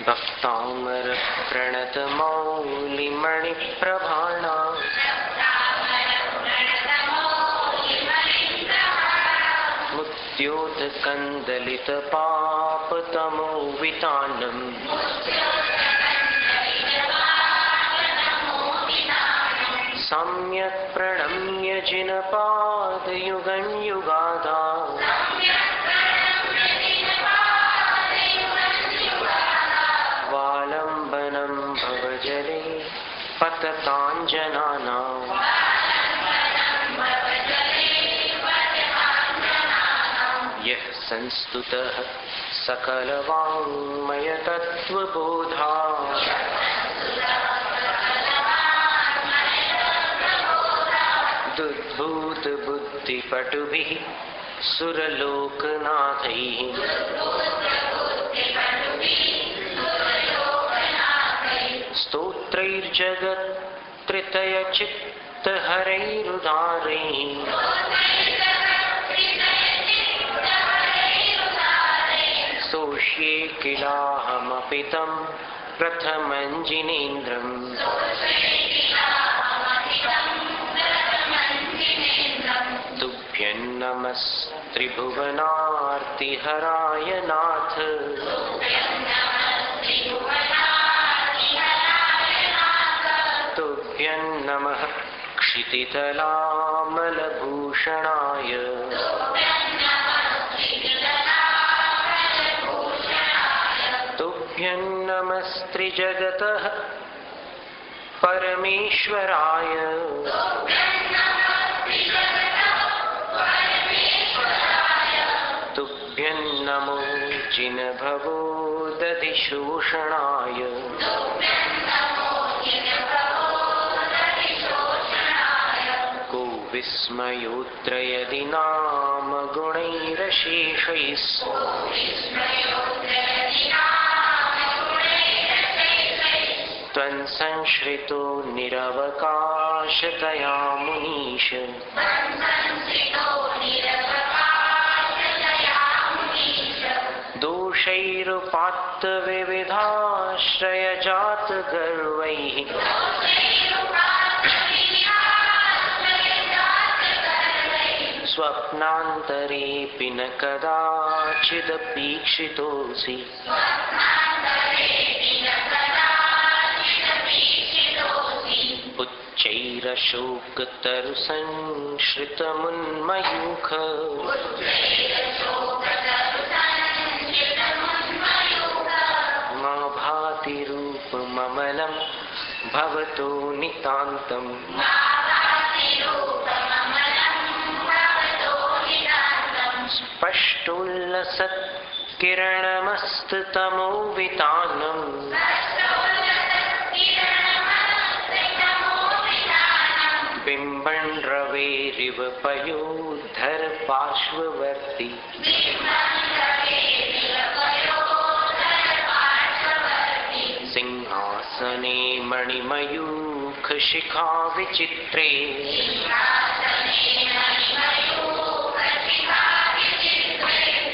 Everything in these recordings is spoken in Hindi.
भक्तामर प्रणत मौलिमणि प्रभाणा मुद्योत कंदलित पाप तमो वितानम सम्यक प्रणम्य जिनपाद युगं युगाधा वालंबनं भवजले पतताञ्जनानां यः संस्तुतः सकलवाङ्मय तत्त्वबोधा दुद्भूत बुद्धिपटुभिः सुरलोकनाथैः स्तोत्रैर्जगत्त्रितयचित्तहरैरुदारैः सोष्ये किलाहमपि तं प्रथमं जिनेन्द्रम् तुभ्यं नमस्त्रिभुवनार्तिहराय नाथ तुभ्यं नमः क्षितितलामलभूषणाय तुभ्यं नमस्त्रिजगतः परमेश्वराय तुभ्यं नमो जिनभवो दधिशोषणाय को विस्मयोत्रयदि नाम गुणैरशेषैः त्वं संश्रितो निरवकाशतया मुनीश दोषैरुपात्त विविधाश्रयजात गर्वैः स्वप्नान्तरेऽपि न कदाचिदपीक्षितोऽसि उच्चैरशोकतरुसंश्रितमुन्मयूख मा भाति रूपममलं भवतो नितान्तम् स्पष्टोल्लसत्किरणमस्ततमो वितानम् बिम्बन् रवेरिव पयोधर पार्श्ववर्ती सिंहासने मणिमयूख शिखा विचित्रे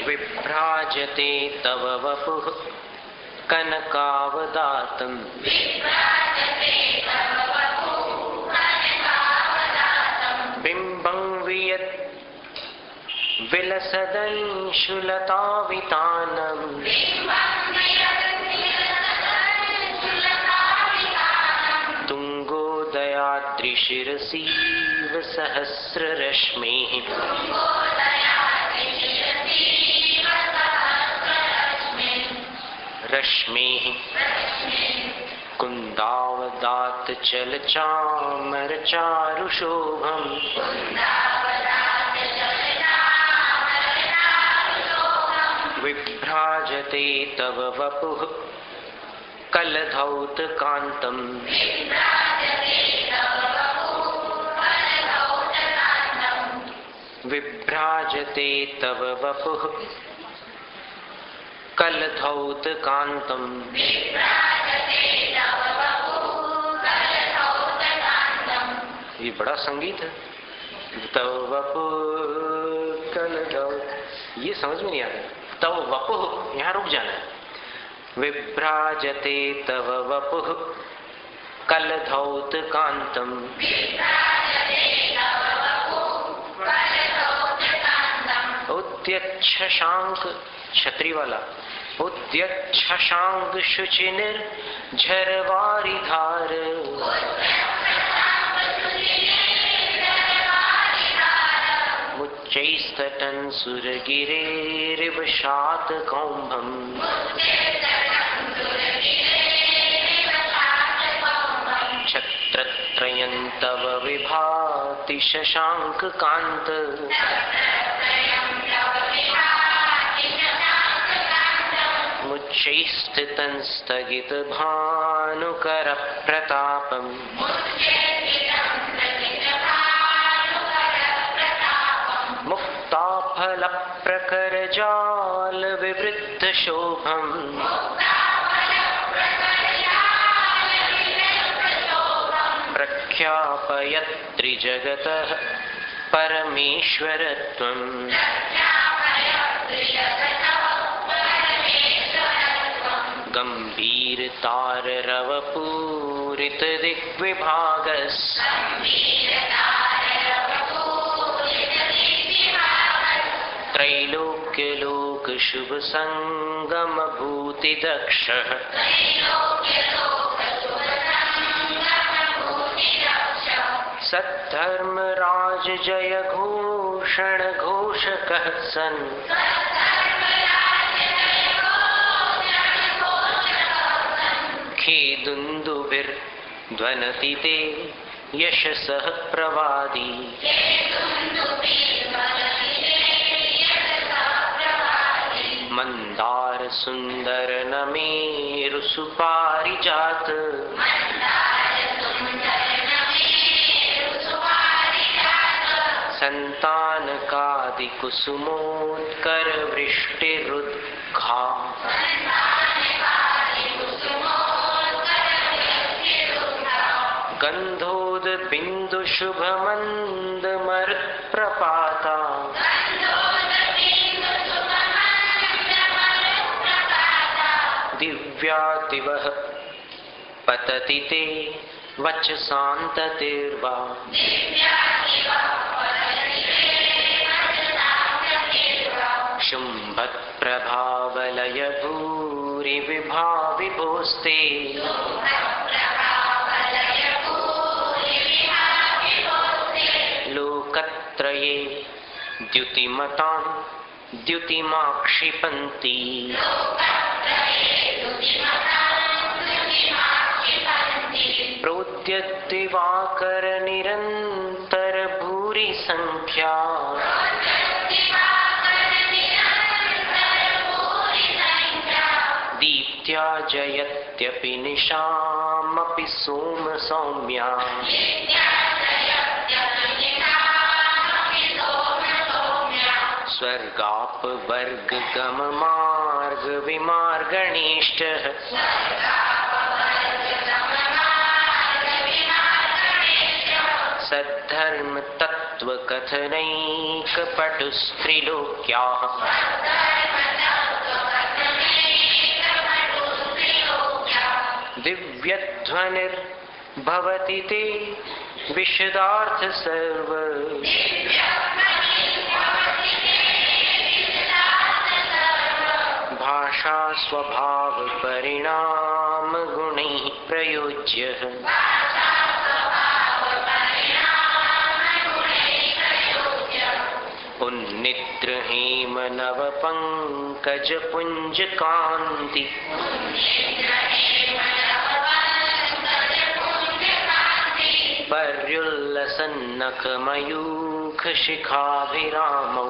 विभ्राजते तव वपुः कनकावदातम् बिम्बं वियत् विलसदंशुलतावितानम् तुङ्गोदयाद्रिशिरसीव सहस्ररश्मेः रश्मेः कुन्दावदात चलचामर चारुशोभम् विभ्राजते तव वपुः कलधौतकान्तम् विभ्राजते तव वपुः कलधौतकान्तम् ये बड़ा संगीत है। तव वपु कलधौ, ये समझ में नहीं आता। तव वपु, यहाँ रुक जाना है। विभ्राजते तव वपुः कलधौतकान्तम् उद्यच्छशांक छत्री वाला उद्यच्छशांक शुचिनिर झरवारिधार मुच्चैस्तटन सुरगिरेरिवशात कौम्भम् छत्रत्रयं तव विभाति शशांक कांत मुच्चैस्थितं स्थगित भानुकर प्रतापम् मुक्ताफल प्रकर जाल विवृद्ध शोभम् प्रख्यापयत्रि जगतः परमेश्वरत्वम् गंभीरताररवपूरित दिग्विभागस् त्रैलोक्यलोक शुभ संगम भूति दक्षः सद्धर्मराज जय घोषण घोषकः सन् खेदुन्दुभिर्ध्वनति ते यशसः प्रवादी मंदार सुंदर नमेरु सुपारिजात संतानकादि कुसुमोत्कर वृष्टिरुद्घा गंधोद बिंदु शुभ मंद मरुत प्रपाता दिव्यातिवः पतति ते वचसान्ततिर्वा शुम्भत्प्रभावलय भूरि विभाविभोस्ते लोकत्रये द्युतिमतां द्युतिमाक्षिपन्ति प्रोद्यद्दिवाकर निरन्तर भूरि संख्या दीप्त्या जयत्यपि निशामपि सोम सौम्या स्वर्गापवर्ग गम मार्ग विमार्गणिष्टः सद्धर्म तत्व कथनैक पटुस्त्रिलोक्याः दिव्यध्वनिर्भवति ते विशदार्थ सर्व भाषा स्वभाव परिणाम गुणैः प्रयोज्यः उन्निद्र हेम नव पंकज पुंज कांति पर्युल्लसन्नख मयूख शिखाभिरामौ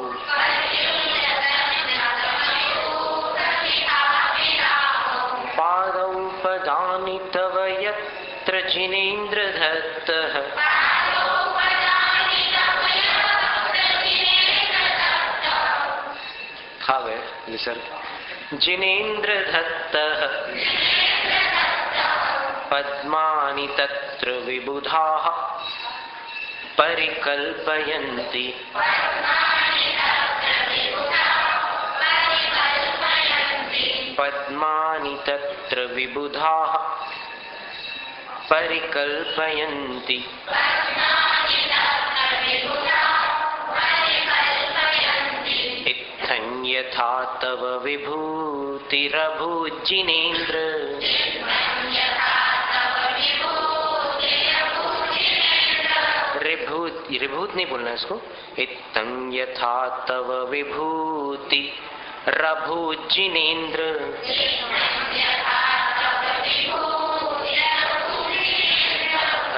पादौ पदानि तव यत्र जिनेन्द्र दत्तः हावे विसर्ग जिनेन्द्र दत्तः पद्मानि तत्र विबुधाः परिकल्पयन्ति पद्मानि तत्र विबुधाः परिकल्पयन्ति इत्थं यथा तव विभूतिरभूज्जिनेन्द्र रिभूत नहीं बोलना इसको। इत्थं यथा तव विभूति रभूज्जिनेन्द्र।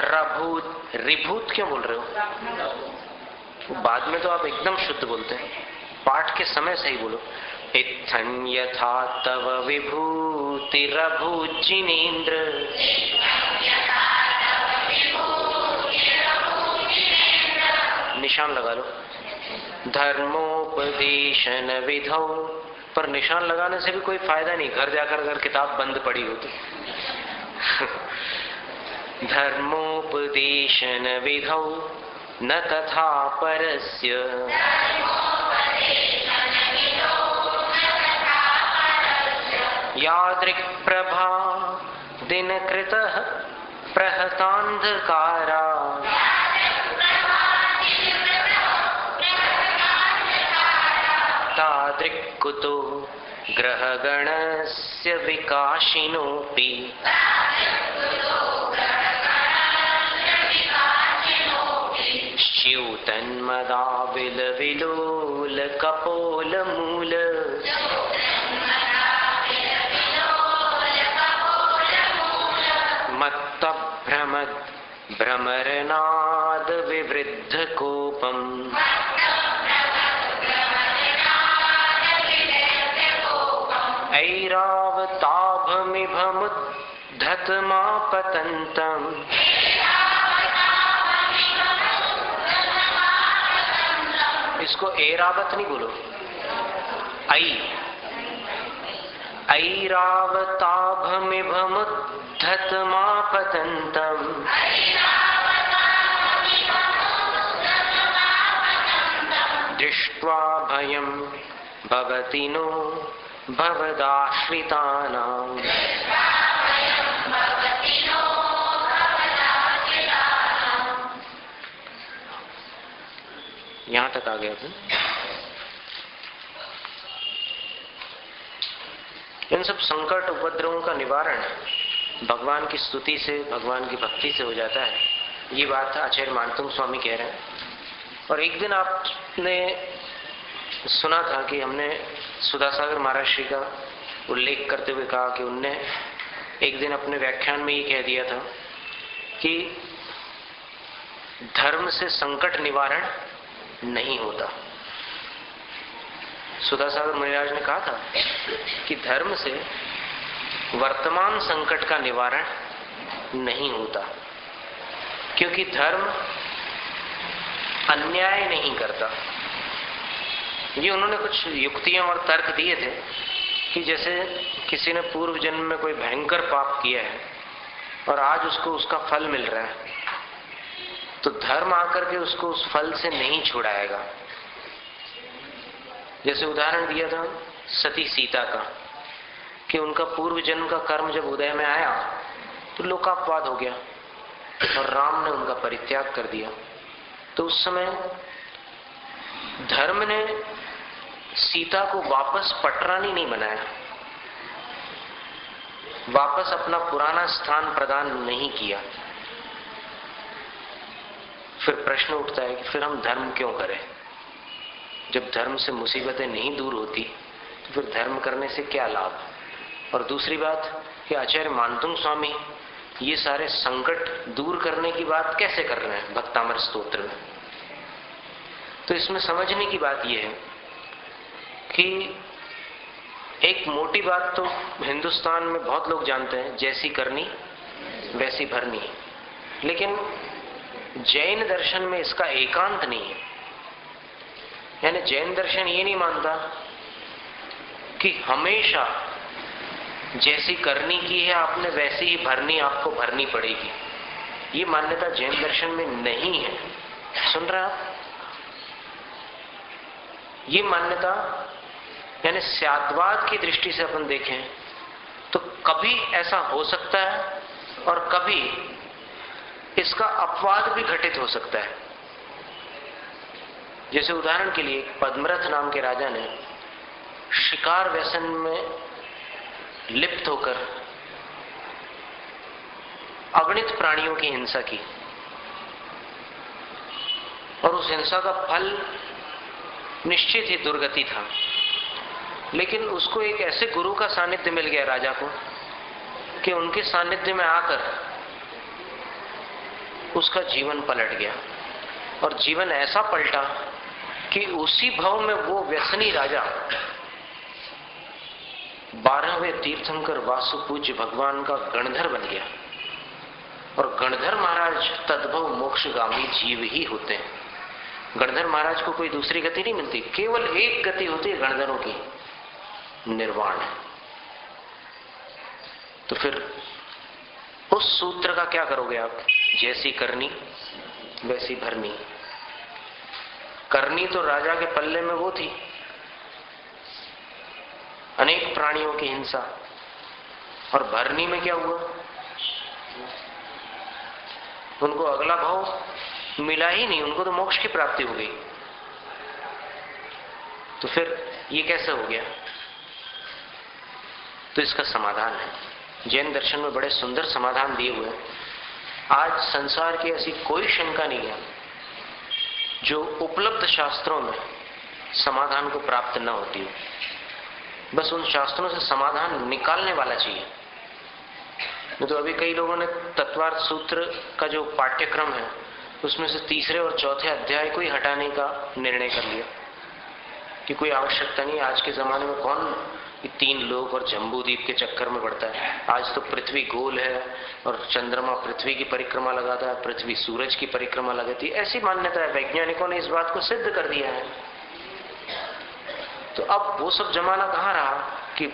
रभूत रिभूत क्यों बोल रहे हो? बाद में तो आप एकदम शुद्ध बोलते हैं, पाठ के समय सही बोलो। इत्थं यथा तव विभूति रभूज्जिनेन्द्र। निशान लगा लो। धर्मोपदेशन विधौ, पर निशान लगाने से भी कोई फायदा नहीं, घर जाकर अगर किताब बंद पड़ी हो तो। धर्मोपदेशन विधौ न तथा परस्य यादृक् प्रभा दिनकृतः प्रहतान्धकारा तादृक् कुतो ग्रहगणस्य विकाशिनोऽपि च्युतन्मदाविलविलोल कपोलमूल मत्तभ्रमद् भ्रमरनाद विवृद्ध कोपम् ऐरावताभमिभमुद्धतमापतन्तम् इसको ऐरावत नहीं बोलो, ऐरावताभमिभमुद्धतमापतन्तम् दृष्ट्वा भयं भवति नो भवदाश्रितानाम्। यहां तक आ गया था। इन सब संकट उपद्रवों का निवारण भगवान की स्तुति से, भगवान की भक्ति से हो जाता है। ये बात आचार्य मानतुंग स्वामी कह रहे हैं। और एक दिन आपने सुना था कि हमने सुधासागर महाराज श्री का उल्लेख करते हुए कहा कि उनने एक दिन अपने व्याख्यान में ये कह दिया था कि धर्म से संकट निवारण नहीं होता। सुधासागर महाराज ने कहा था कि धर्म से वर्तमान संकट का निवारण नहीं होता, क्योंकि धर्म अन्याय नहीं करता। ये उन्होंने कुछ युक्तियां और तर्क दिए थे कि जैसे किसी ने पूर्व जन्म में कोई भयंकर पाप किया है और आज उसको उसका फल मिल रहा है, तो धर्म आकर के उसको उस फल से नहीं छुड़ाएगा। जैसे उदाहरण दिया था सती सीता का कि उनका पूर्व जन्म का कर्म जब उदय में आया तो लोकापवाद हो गया और राम ने उनका परित्याग कर दिया। तो उस समय धर्म ने सीता को वापस पटरानी नहीं बनाया, वापस अपना पुराना स्थान प्रदान नहीं किया। फिर प्रश्न उठता है कि फिर हम धर्म क्यों करें? जब धर्म से मुसीबतें नहीं दूर होती तो फिर धर्म करने से क्या लाभ? और दूसरी बात कि आचार्य मानतुंग स्वामी ये सारे संकट दूर करने की बात कैसे कर रहे हैं भक्तामर स्तोत्र में? तो इसमें समझने की बात यह है कि एक मोटी बात तो हिंदुस्तान में बहुत लोग जानते हैं, जैसी करनी वैसी भरनी, लेकिन जैन दर्शन में इसका एकांत नहीं है। यानी जैन दर्शन ये नहीं मानता कि हमेशा जैसी करनी की है आपने वैसी ही भरनी आपको भरनी पड़ेगी। ये मान्यता जैन दर्शन में नहीं है। सुन रहे आप? ये मान्यता यानी स्याद्वाद की दृष्टि से अपन देखें तो कभी ऐसा हो सकता है और कभी इसका अपवाद भी घटित हो सकता है। जैसे उदाहरण के लिए पद्मरथ नाम के राजा ने शिकार व्यसन में लिप्त होकर अगणित प्राणियों की हिंसा की और उस हिंसा का फल निश्चित ही दुर्गति था। लेकिन उसको एक ऐसे गुरु का सानिध्य मिल गया राजा को कि उनके सानिध्य में आकर उसका जीवन पलट गया और जीवन ऐसा पलटा कि उसी भाव में वो व्यसनी राजा 12वें तीर्थंकर वासु पूज्य भगवान का गणधर बन गया। और गणधर महाराज तद्भव मोक्षगामी जीव ही होते हैं। गणधर महाराज को कोई दूसरी गति नहीं मिलती, केवल एक गति होती है गणधरों की, निर्वाण। तो फिर उस सूत्र का क्या करोगे आप? जैसी करनी वैसी भरनी। करनी तो राजा के पल्ले में वो थी, अनेक प्राणियों की हिंसा, और भरनी में क्या हुआ? उनको अगला भाव मिला ही नहीं, उनको तो मोक्ष की प्राप्ति हो गई। तो फिर ये कैसे हो गया? तो इसका समाधान है, जैन दर्शन में बड़े सुंदर समाधान दिए हुए हैं। आज संसार की ऐसी कोई शंका नहीं है जो उपलब्ध शास्त्रों में समाधान को प्राप्त न होती हो। बस उन शास्त्रों से समाधान निकालने वाला चाहिए। तो अभी कई लोगों ने तत्वार्थ सूत्र का जो पाठ्यक्रम है उसमें से तीसरे और चौथे अध्याय को ही हटाने का निर्णय कर लिया कि कोई आवश्यकता नहीं। आज के जमाने में कौन 3 लोक और जम्बूद्वीप के चक्कर में पड़ता है? आज तो पृथ्वी गोल है और चंद्रमा पृथ्वी की परिक्रमा लगाता है, पृथ्वी सूरज की परिक्रमा लगाती है। ऐसी मान्यता है, वैज्ञानिकों ने इस बात को सिद्ध कर दिया है। तो अब वो सब जमाना कहाँ रहा कि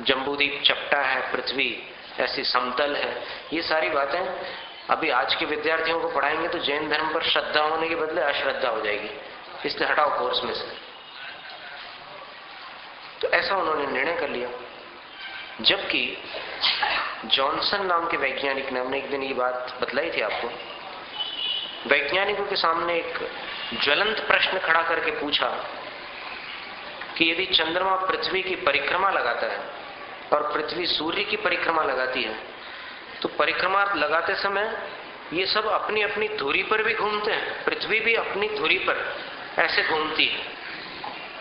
जम्बूद्वीप चपटा है, पृथ्वी ऐसी समतल है। ये सारी बातें अभी आज के विद्यार्थियों को पढ़ाएंगे तो जैन धर्म पर श्रद्धा होने के बदले अश्रद्धा हो जाएगी, इसलिए हटाओ कोर्स में से। तो ऐसा उन्होंने निर्णय कर लिया। जबकि जॉनसन नाम के वैज्ञानिक ने, हमने एक दिन ये बात बतलाई थी आपको, वैज्ञानिकों के सामने एक ज्वलंत प्रश्न खड़ा करके पूछा कि यदि चंद्रमा पृथ्वी की परिक्रमा लगाता है और पृथ्वी सूर्य की परिक्रमा लगाती है तो परिक्रमा लगाते समय ये सब अपनी अपनी धुरी पर भी घूमते हैं। पृथ्वी भी अपनी धुरी पर ऐसे घूमती है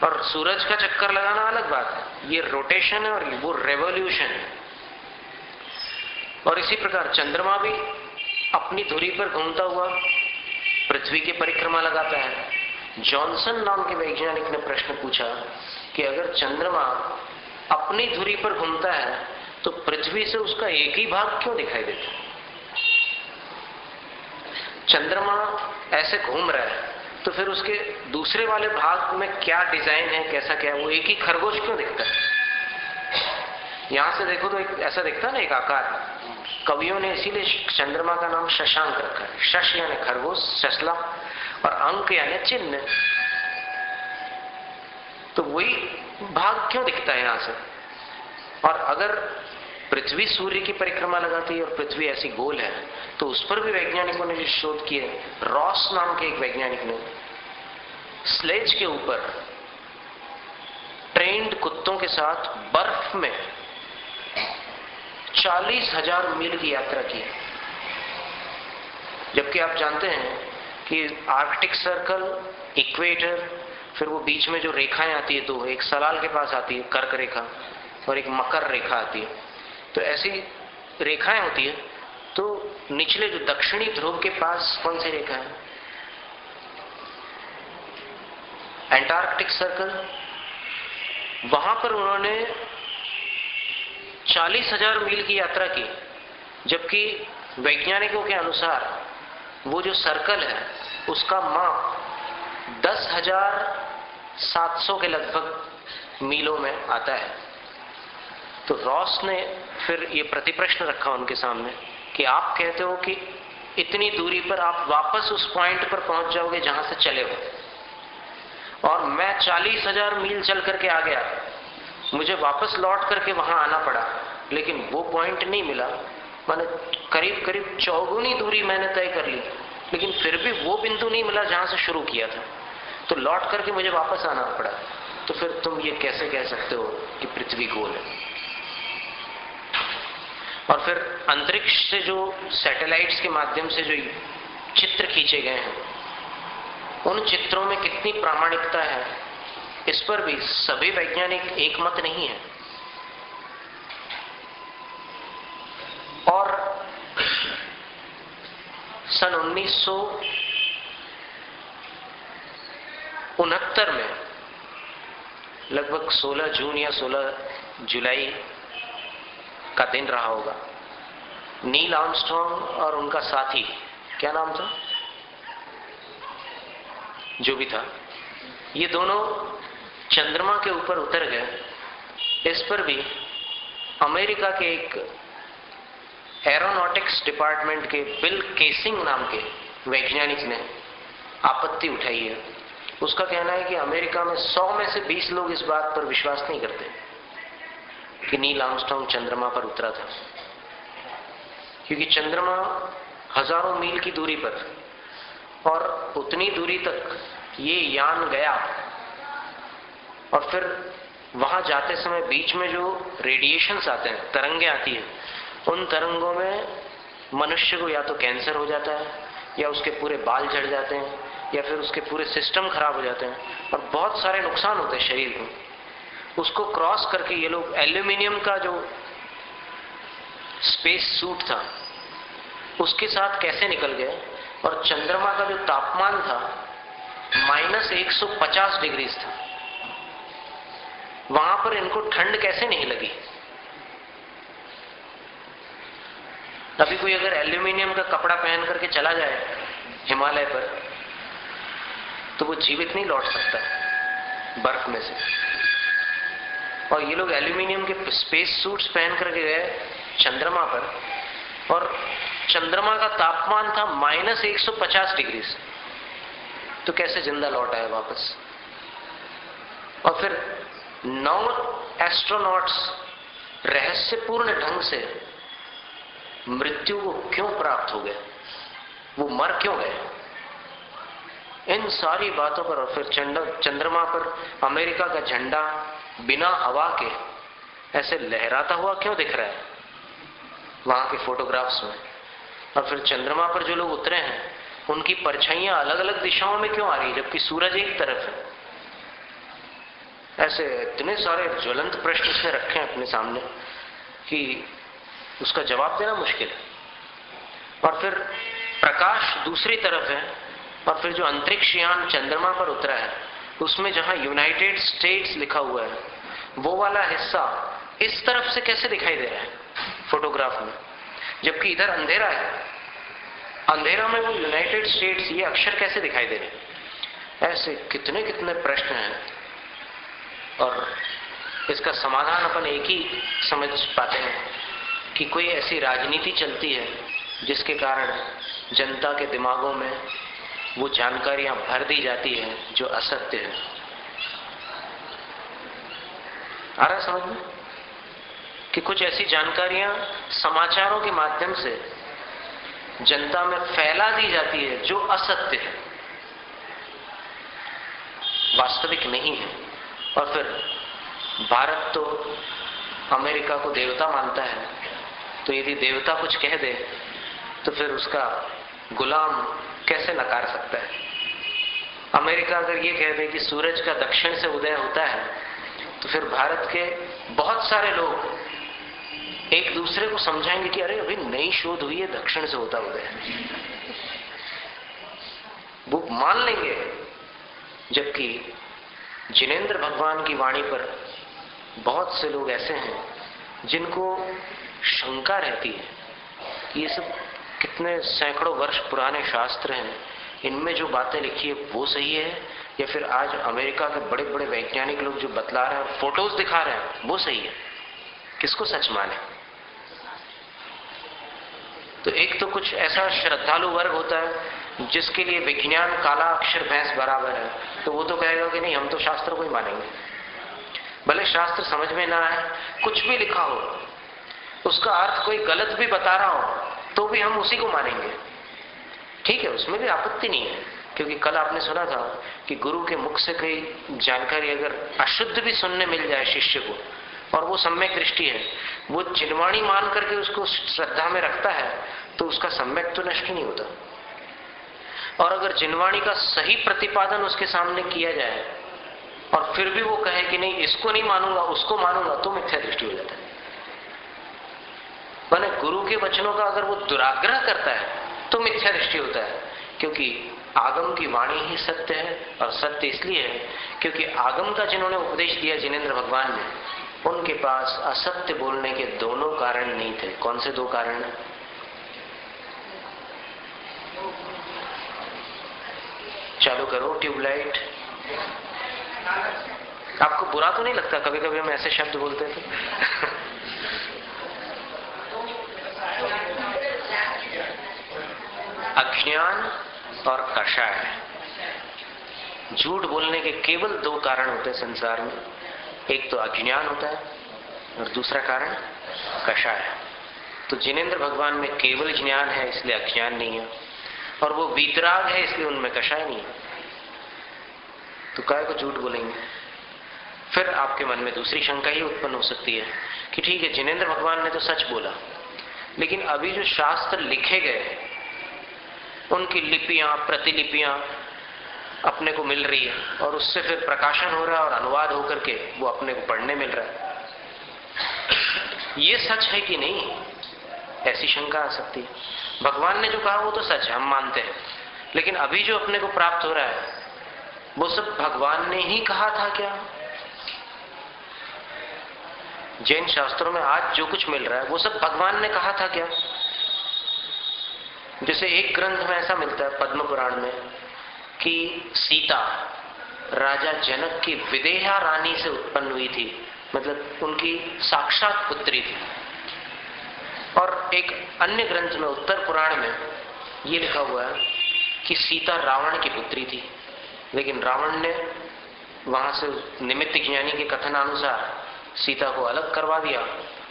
और सूरज का चक्कर लगाना अलग बात है, ये रोटेशन है और वो रेवोल्यूशन है। और इसी प्रकार चंद्रमा भी अपनी धुरी पर घूमता हुआ पृथ्वी की परिक्रमा लगाता है। जॉनसन नाम के वैज्ञानिक ने प्रश्न पूछा कि अगर चंद्रमा अपनी धुरी पर घूमता है तो पृथ्वी से उसका एक ही भाग क्यों दिखाई देता है? चंद्रमा ऐसे घूम रहा है तो फिर उसके दूसरे वाले भाग में क्या डिजाइन है, कैसा क्या है? वो एक ही खरगोश क्यों दिखता है? यहां से देखो तो एक ऐसा दिखता है ना, एक आकार। कवियों ने इसीलिए चंद्रमा का नाम शशांक रखा है। शश यानी खरगोश, शसला, और अंक यानी चिन्ह। तो वही भाग क्यों दिखता है यहां से? और अगर पृथ्वी सूर्य की परिक्रमा लगाती है और पृथ्वी ऐसी गोल है तो उस पर भी वैज्ञानिकों ने जो शोध किए, रॉस नाम के एक वैज्ञानिक ने स्लेज के ऊपर ट्रेन्ड कुत्तों के साथ बर्फ में 40,000 मील की यात्रा की। जबकि आप जानते हैं कि आर्कटिक सर्कल, इक्वेटर, फिर वो बीच में जो रेखाएं आती है, तो एक सलाल के पास आती है कर्क रेखा और एक मकर रेखा आती है। तो ऐसी रेखाएं होती है। तो निचले जो दक्षिणी ध्रुव के पास कौन सी रेखा है? Antarctic circle. वहां पर उन्होंने 40,000 मील की यात्रा की, जबकि वैज्ञानिकों के अनुसार वो जो सर्कल है उसका माप 10,700 के लगभग मीलों में आता है। तो रॉस ने फिर ये प्रतिप्रश्न रखा उनके सामने कि आप कहते हो कि इतनी दूरी पर आप वापस उस पॉइंट पर पहुंच जाओगे जहां से चले हो, और मैं 40,000 मील चल करके आ गया, मुझे वापस लौट करके वहां आना पड़ा, लेकिन वो पॉइंट नहीं मिला। मैंने करीब करीब चौगुनी दूरी मैंने तय कर ली, लेकिन फिर भी वो बिंदु नहीं मिला जहां से शुरू किया था, तो लौट करके मुझे वापस आना पड़ा। तो फिर तुम ये कैसे कह सकते हो कि पृथ्वी गोल है? और फिर अंतरिक्ष से जो सैटेलाइट्स के माध्यम से जो चित्र खींचे गए हैं, उन चित्रों में कितनी प्रामाणिकता है, इस पर भी सभी वैज्ञानिक एकमत नहीं है। और सन 1969 में लगभग 16 जून या 16 जुलाई का दिन रहा होगा, नील आर्मस्ट्रॉन्ग और उनका साथी, क्या नाम था, जो भी था, ये दोनों चंद्रमा के ऊपर उतर गए। इस पर भी अमेरिका के एक एरोनॉटिक्स डिपार्टमेंट के बिल केसिंग नाम के वैज्ञानिक ने आपत्ति उठाई है। उसका कहना है कि अमेरिका में 100 में से 20 लोग इस बात पर विश्वास नहीं करते कि नील आर्मस्ट्रॉन्ग चंद्रमा पर उतरा था, क्योंकि चंद्रमा हजारों मील की दूरी पर, और उतनी दूरी तक ये यान गया, और फिर वहां जाते समय बीच में जो रेडिएशंस आते हैं, तरंगें आती हैं, उन तरंगों में मनुष्य को या तो कैंसर हो जाता है, या उसके पूरे बाल झड़ जाते हैं, या फिर उसके पूरे सिस्टम खराब हो जाते हैं, और बहुत सारे नुकसान होते हैं शरीर में। उसको क्रॉस करके ये लोग एल्यूमिनियम का जो स्पेस सूट था उसके साथ कैसे निकल गए, और चंद्रमा का जो तापमान था -150 डिग्री था, वहां पर इनको ठंड कैसे नहीं लगी। अभी कोई अगर एल्यूमिनियम का कपड़ा पहन करके चला जाए हिमालय पर, तो वो जीवित नहीं लौट सकता बर्फ में से। और ये लोग एल्यूमिनियम के स्पेस सूट्स पहन करके गए चंद्रमा पर, और चंद्रमा का तापमान था -150 डिग्री, तो कैसे जिंदा लौट आए वापस। और फिर 9 एस्ट्रोनॉट्स रहस्यपूर्ण ढंग से मृत्यु को क्यों प्राप्त हो गए, वो मर क्यों गए, इन सारी बातों पर। और फिर चंद्रमा पर अमेरिका का झंडा बिना हवा के ऐसे लहराता हुआ क्यों दिख रहा है वहां के फोटोग्राफ्स में। और फिर चंद्रमा पर जो लोग उतरे हैं उनकी परछाइयां अलग अलग दिशाओं में क्यों आ रही है, जबकि सूरज एक तरफ है। ऐसे इतने सारे ज्वलंत प्रश्न इसने रखे हैं अपने सामने कि उसका जवाब देना मुश्किल है। और फिर प्रकाश दूसरी तरफ है, और फिर जो अंतरिक्ष यान चंद्रमा पर उतरा है उसमें जहां यूनाइटेड स्टेट्स लिखा हुआ है, वो वाला हिस्सा इस तरफ से कैसे दिखाई दे रहा है फोटोग्राफ में, जबकि इधर अंधेरा है। अंधेरा में वो यूनाइटेड स्टेट्स ये अक्षर कैसे दिखाई दे रहे हैं। ऐसे कितने कितने प्रश्न हैं, और इसका समाधान अपन एक ही समझ पाते हैं कि कोई ऐसी राजनीति चलती है जिसके कारण जनता के दिमागों में वो जानकारियां भर दी जाती हैं जो असत्य है। आ रहा समझ में कि कुछ ऐसी जानकारियां समाचारों के माध्यम से जनता में फैला दी जाती है जो असत्य है, वास्तविक नहीं है। और फिर भारत तो अमेरिका को देवता मानता है, तो यदि देवता कुछ कह दे तो फिर उसका गुलाम कैसे नकार सकता है। अमेरिका अगर ये कह दे कि सूरज का दक्षिण से उदय होता है, तो फिर भारत के बहुत सारे लोग एक दूसरे को समझाएंगे कि अरे अभी नई शोध हुई है, दक्षिण से होता उदय, वो मान लेंगे। जबकि जिनेंद्र भगवान की वाणी पर बहुत से लोग ऐसे हैं जिनको शंका रहती है कि ये सब कितने सैकड़ों वर्ष पुराने शास्त्र हैं, इनमें जो बातें लिखी है वो सही है, या फिर आज अमेरिका के बड़े बड़े वैज्ञानिक लोग जो बतला रहे हैं, फोटोज दिखा रहे हैं, वो सही है। किसको सच माने। तो एक तो कुछ ऐसा श्रद्धालु वर्ग होता है जिसके लिए विज्ञान काला अक्षर भैंस बराबर है, तो वो तो कहेगा कि नहीं, हम तो शास्त्र को ही मानेंगे। भले शास्त्र समझ में ना आए, कुछ भी लिखा हो, उसका अर्थ कोई गलत भी बता रहा हो, तो भी हम उसी को मानेंगे। ठीक है, उसमें भी आपत्ति नहीं है, क्योंकि कल आपने सुना था कि गुरु के मुख से कोई जानकारी अगर अशुद्ध भी सुनने मिल जाए शिष्य को, और वो सम्यक दृष्टि है, वो जिनवाणी मान करके उसको श्रद्धा में रखता है, तो उसका सम्यक तो नष्ट नहीं होता। और अगर जिनवाणी का सही प्रतिपादन उसके सामने किया जाए और फिर भी वो कहे कि नहीं, इसको नहीं मानूंगा, उसको मानूंगा, तो मिथ्या दृष्टि हो जाता है। माने गुरु के वचनों का अगर वो दुराग्रह करता है तो मिथ्या दृष्टि होता है, क्योंकि आगम की वाणी ही सत्य है। और सत्य इसलिए है क्योंकि आगम का जिन्होंने उपदेश दिया जिनेंद्र भगवान ने, उनके पास असत्य बोलने के दोनों कारण नहीं थे। कौन से दो कारण? चालू करो ट्यूबलाइट। आपको बुरा तो नहीं लगता कभी कभी हम ऐसे शब्द बोलते थे? अज्ञान और कषाय। झूठ बोलने के केवल दो कारण होते हैं संसार में, एक तो अज्ञान होता है और दूसरा कारण कषाय। तो जिनेंद्र भगवान में केवल ज्ञान है इसलिए अज्ञान नहीं है, और वो वीतराग है इसलिए उनमें कषाय नहीं है। तो काय को झूठ बोलेंगे? फिर आपके मन में दूसरी शंका ही उत्पन्न हो सकती है कि ठीक है, जिनेंद्र भगवान ने तो सच बोला, लेकिन अभी जो शास्त्र लिखे गए उनकी लिपियां, प्रतिलिपियां अपने को मिल रही है, और उससे फिर प्रकाशन हो रहा है और अनुवाद होकर के वो अपने को पढ़ने मिल रहा है। ये सच है कि नहीं, ऐसी शंका आ सकती है। भगवान ने जो कहा वो तो सच है, हम मानते हैं, लेकिन अभी जो अपने को प्राप्त हो रहा है वो सब भगवान ने ही कहा था क्या? जैन शास्त्रों में आज जो कुछ मिल रहा है वो सब भगवान ने कहा था क्या? जैसे एक ग्रंथ में ऐसा मिलता है पद्म पुराण में कि सीता राजा जनक की विदेहा रानी से उत्पन्न हुई थी, मतलब उनकी साक्षात पुत्री थी। और एक अन्य ग्रंथ में उत्तर पुराण में ये लिखा हुआ है कि सीता रावण की पुत्री थी, लेकिन रावण ने वहां से निमित्त ज्ञानी के कथनानुसार सीता को अलग करवा दिया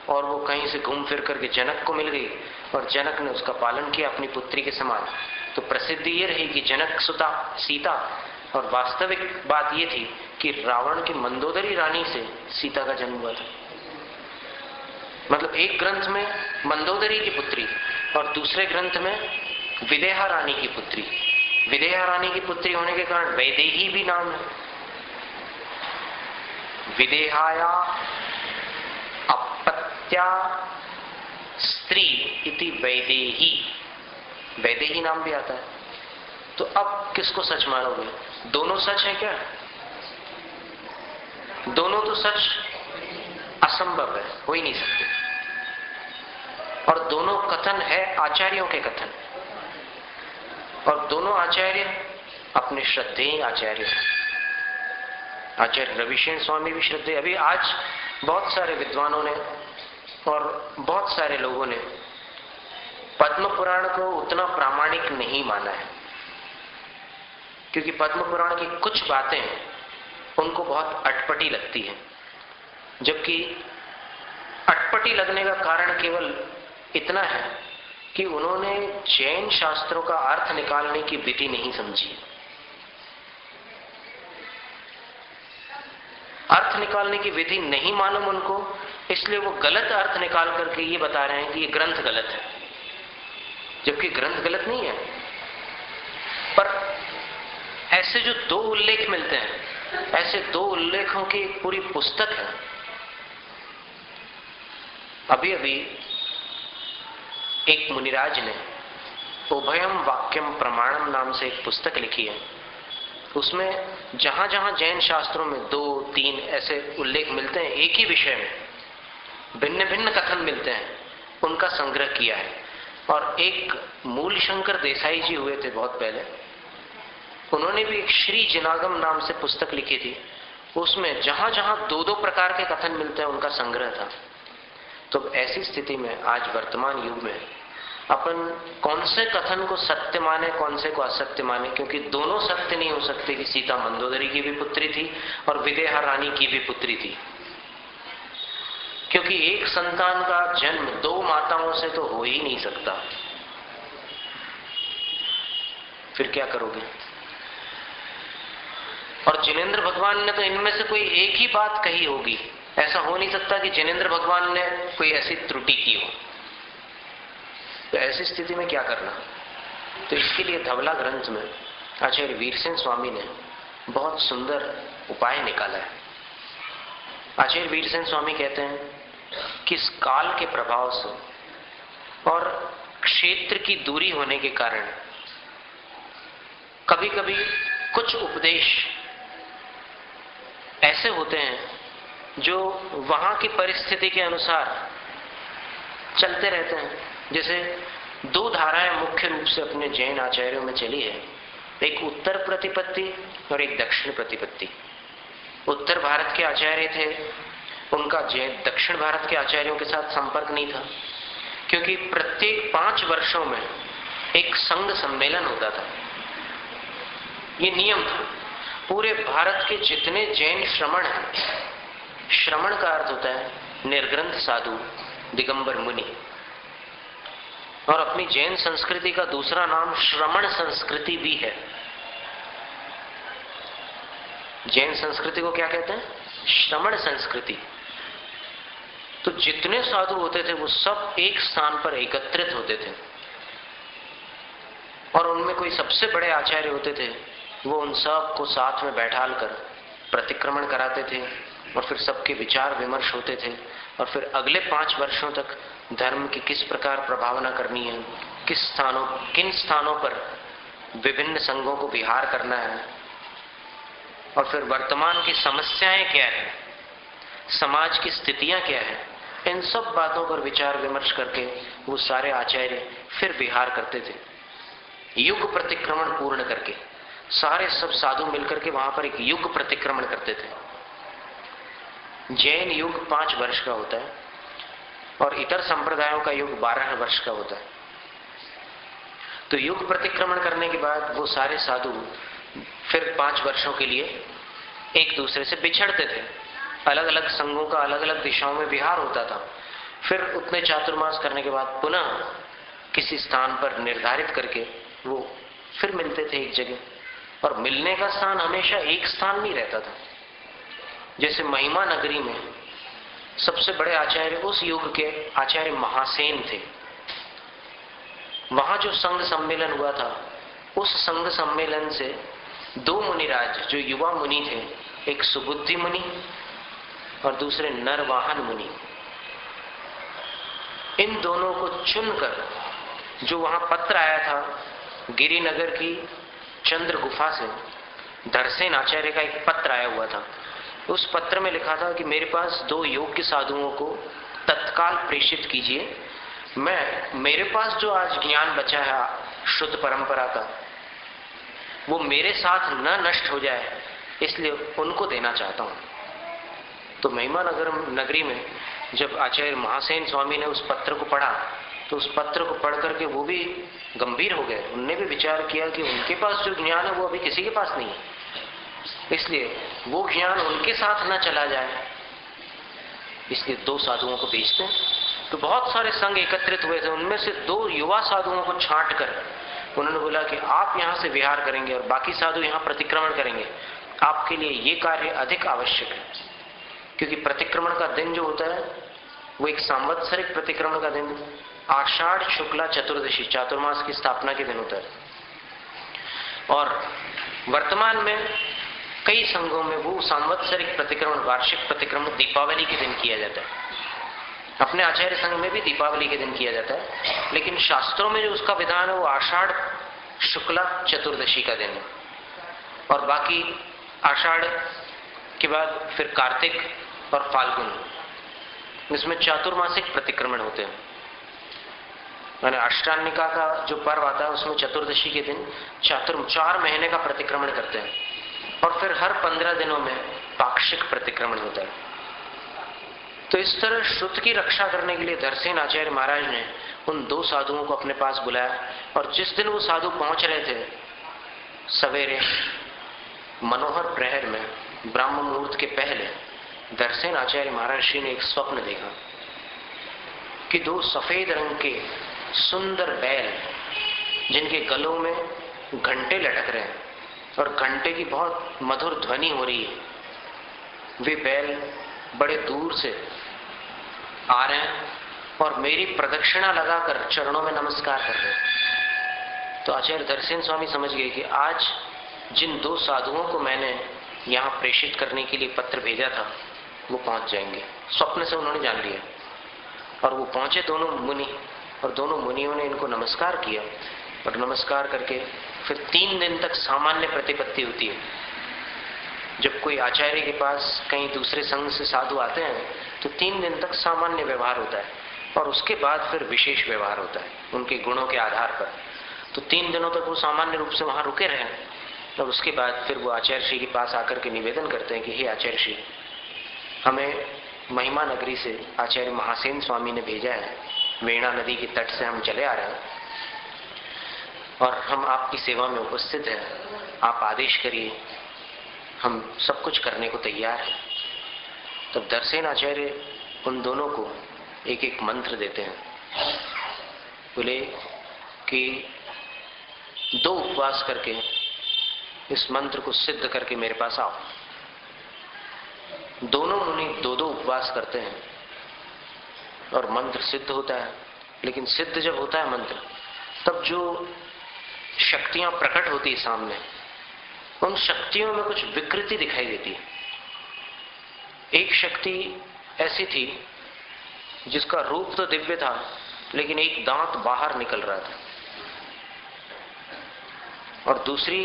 और वो कहीं से घूम फिर करके जनक को मिल गई और जनक ने उसका पालन किया अपनी पुत्री के समान। तो प्रसिद्धि ये रही कि जनक सुता सीता, और वास्तविक बात ये थी कि रावण की मंदोदरी रानी से सीता का जन्म हुआ था। मतलब एक ग्रंथ में मंदोदरी की पुत्री और दूसरे ग्रंथ में विदेहा रानी की पुत्री। विदेहा रानी की पुत्री होने के कारण वैदेही भी नाम है। विदेहाया अपत्या स्त्री इति वैदेही, वैदेही नाम भी आता है। तो अब किसको सच मानोगे? दोनों सच है क्या? दोनों तो सच असंभव है, हो ही नहीं सकते। और दोनों कथन है आचार्यों के कथन, और दोनों आचार्य अपने श्रद्धेय आचार्य। आचार्य रविशेन स्वामी भी श्रद्धेय। अभी आज बहुत सारे विद्वानों ने और बहुत सारे लोगों ने पद्म पुराण को उतना प्रामाणिक नहीं माना है, क्योंकि पद्म पुराण की कुछ बातें उनको बहुत अटपटी लगती हैं। जबकि अटपटी लगने का कारण केवल इतना है कि उन्होंने जैन शास्त्रों का अर्थ निकालने की विधि नहीं समझी। अर्थ निकालने की विधि नहीं मालूम उनको, इसलिए वो गलत अर्थ निकाल करके ये बता रहे हैं कि ये ग्रंथ गलत है, जबकि ग्रंथ गलत नहीं है। पर ऐसे जो दो उल्लेख मिलते हैं, ऐसे दो उल्लेखों की पूरी पुस्तक है। अभी अभी एक मुनिराज ने उभयम वाक्यम प्रमाणम नाम से एक पुस्तक लिखी है। उसमें जहां जहां जैन शास्त्रों में 2-3 ऐसे उल्लेख मिलते हैं एक ही विषय में, भिन्न भिन्न कथन मिलते हैं, उनका संग्रह किया है। और एक मूल शंकर देसाई जी हुए थे बहुत पहले, उन्होंने भी एक श्री जिनागम नाम से पुस्तक लिखी थी। उसमें जहां जहां 2-2 प्रकार के कथन मिलते हैं उनका संग्रह था। तो ऐसी स्थिति में आज वर्तमान युग में अपन कौन से कथन को सत्य माने, कौन से को असत्य माने, क्योंकि दोनों सत्य नहीं हो सकते कि सीता मंदोदरी की भी पुत्री थी और विदेहा रानी की भी पुत्री थी, क्योंकि एक संतान का जन्म दो माताओं से तो हो ही नहीं सकता। फिर क्या करोगे? और जिनेंद्र भगवान ने तो इनमें से कोई एक ही बात कही होगी, ऐसा हो नहीं सकता कि जिनेंद्र भगवान ने कोई ऐसी त्रुटि की हो। तो ऐसी स्थिति में क्या करना? तो इसके लिए धवला ग्रंथ में आचार्य वीरसेन स्वामी ने बहुत सुंदर उपाय निकाला है। आचार्य वीरसेन स्वामी कहते हैं कि इस काल के प्रभाव से और क्षेत्र की दूरी होने के कारण कभी कभी कुछ उपदेश ऐसे होते हैं जो वहां की परिस्थिति के अनुसार चलते रहते हैं। जैसे दो धाराएं मुख्य रूप से अपने जैन आचार्यों में चली है, एक उत्तर प्रतिपत्ति और एक दक्षिण प्रतिपत्ति। उत्तर भारत के आचार्य थे, उनका जैन दक्षिण भारत के आचार्यों के साथ संपर्क नहीं था, क्योंकि प्रत्येक 5 वर्षों में एक संघ सम्मेलन होता था। ये नियम था। पूरे भारत के जितने जैन श्रमण हैं, श्रमण का अर्थ होता है निर्ग्रंथ साधु, दिगंबर मुनि, और अपनी जैन संस्कृति का दूसरा नाम श्रमण संस्कृति भी है। जैन संस्कृति को क्या कहते हैं? श्रमण संस्कृति। तो जितने साधु होते थे वो सब एक स्थान पर एकत्रित होते थे, और उनमें कोई सबसे बड़े आचार्य होते थे, वो उन सब को साथ में बैठाल कर प्रतिक्रमण कराते थे, और फिर सबके विचार विमर्श होते थे, और फिर अगले 5 वर्षों तक धर्म की किस प्रकार प्रभावना करनी है, किन स्थानों पर विभिन्न संघों को विहार करना है, और फिर वर्तमान की समस्याएं क्या है, समाज की स्थितियां क्या है, इन सब बातों पर विचार विमर्श करके वो सारे आचार्य फिर विहार करते थे। युग प्रतिक्रमण पूर्ण करके सारे सब साधु मिलकर के वहां पर एक युग प्रतिक्रमण करते थे। जैन युग 5 वर्ष का होता है और इतर संप्रदायों का युग 12 वर्ष का होता है। तो युग प्रतिक्रमण करने के बाद वो सारे साधु फिर 5 वर्षों के लिए एक दूसरे से बिछड़ते थे। अलग अलग संघों का अलग अलग दिशाओं में विहार होता था। फिर उतने चातुर्मास करने के बाद पुनः किसी स्थान पर निर्धारित करके वो फिर मिलते थे एक जगह, और मिलने का स्थान हमेशा एक स्थान नहीं रहता था। जैसे महिमा नगरी में सबसे बड़े आचार्य उस युग के आचार्य महासेन थे। वहां जो संघ सम्मेलन हुआ था, उस संघ सम्मेलन से 2 मुनिराज जो युवा मुनि थे, एक सुबुद्धि मुनि और दूसरे नरवाहन मुनि, इन दोनों को चुनकर जो वहां पत्र आया था गिरिनगर की चंद्र गुफा से, धरसेन आचार्य का एक पत्र आया हुआ था। उस पत्र में लिखा था कि मेरे पास 2 योग्य साधुओं को तत्काल प्रेषित कीजिए। मेरे पास जो आज ज्ञान बचा है शुद्ध परंपरा का, वो मेरे साथ न नष्ट हो जाए, इसलिए उनको देना चाहता हूं। तो महिमा नगरी में जब आचार्य महासेन स्वामी ने उस पत्र को पढ़ा, तो उस पत्र को पढ़ करके वो भी गंभीर हो गए। उनने भी विचार किया कि उनके पास जो ज्ञान है वो अभी किसी के पास नहीं है, इसलिए वो ज्ञान उनके साथ न चला जाए, इसलिए 2 साधुओं को भेजते हैं। तो बहुत सारे संघ एकत्रित हुए थे, उनमें से 2 युवा साधुओं को छांट कर उन्होंने बोला कि आप यहां से विहार करेंगे और बाकी साधु यहां प्रतिक्रमण करेंगे। आपके लिए ये कार्य अधिक आवश्यक है, क्योंकि प्रतिक्रमण का दिन जो होता है वो एक सांवत्सरिक प्रतिक्रमण का दिन आषाढ़ शुक्ला चतुर्दशी, चातुर्मास की स्थापना के दिन होता है। और वर्तमान में कई संघों में वो सांवत्सरिक प्रतिक्रमण, वार्षिक प्रतिक्रमण दीपावली के दिन किया जाता है। अपने आचार्य संघ में भी दीपावली के दिन किया जाता है, लेकिन शास्त्रों में जो उसका विधान है वो आषाढ़ शुक्ला चतुर्दशी का दिन है। और बाकी आषाढ़ के बाद फिर कार्तिक और फाल्गुन, इसमें चातुर्मासिक प्रतिक्रमण होते हैं। मैंने अष्टान्निका का जो पर्व आता है उसमें चतुर्दशी के दिन 4 महीने का प्रतिक्रमण करते हैं, और फिर हर 15 दिनों में पाक्षिक प्रतिक्रमण होता है। तो इस तरह श्रुत की रक्षा करने के लिए धरसेन आचार्य महाराज ने उन 2 साधुओं को अपने पास बुलाया। और जिस दिन वो साधु पहुंच रहे थे सवेरे मनोहर प्रहर में, ब्राह्म मुहूर्त के पहले, दर्शन आचार्य महाराज श्री ने एक स्वप्न देखा कि 2 सफेद रंग के सुंदर बैल, जिनके गलों में घंटे लटक रहे हैं और घंटे की बहुत मधुर ध्वनि हो रही है, वे बैल बड़े दूर से आ रहे हैं और मेरी प्रदक्षिणा लगाकर चरणों में नमस्कार कर रहे हैं। तो आचार्य दर्शन स्वामी समझ गए कि आज जिन 2 साधुओं को मैंने यहां प्रेषित करने के लिए पत्र भेजा था वो पहुंच जाएंगे। स्वप्न से उन्होंने जान लिया और वो पहुंचे दोनों मुनि, और दोनों मुनियों ने इनको नमस्कार किया और नमस्कार करके फिर 3 दिन तक सामान्य प्रतिपत्ति होती है। जब कोई आचार्य के पास कहीं दूसरे संघ से साधु आते हैं तो 3 दिन तक सामान्य व्यवहार होता है और उसके बाद फिर विशेष व्यवहार होता है उनके गुणों के आधार पर। तो 3 दिनों तक वो सामान्य रूप से वहां रुके रहे और उसके बाद फिर वो आचार्य श्री के पास आकर के निवेदन करते हैं कि हे आचार्य श्री, हमें महिमा नगरी से आचार्य महासेन स्वामी ने भेजा है, वेणा नदी के तट से हम चले आ रहे हैं और हम आपकी सेवा में उपस्थित हैं, आप आदेश करिए, हम सब कुछ करने को तैयार हैं। तब दर्शन आचार्य उन दोनों को एक एक मंत्र देते हैं। बोले कि 2 उपवास करके इस मंत्र को सिद्ध करके मेरे पास आओ। दोनों मुनि 2-2 उपवास करते हैं और मंत्र सिद्ध होता है। लेकिन सिद्ध जब होता है मंत्र, तब जो शक्तियां प्रकट होती है सामने, उन शक्तियों में कुछ विकृति दिखाई देती है। एक शक्ति ऐसी थी जिसका रूप तो दिव्य था लेकिन एक दांत बाहर निकल रहा था, और दूसरी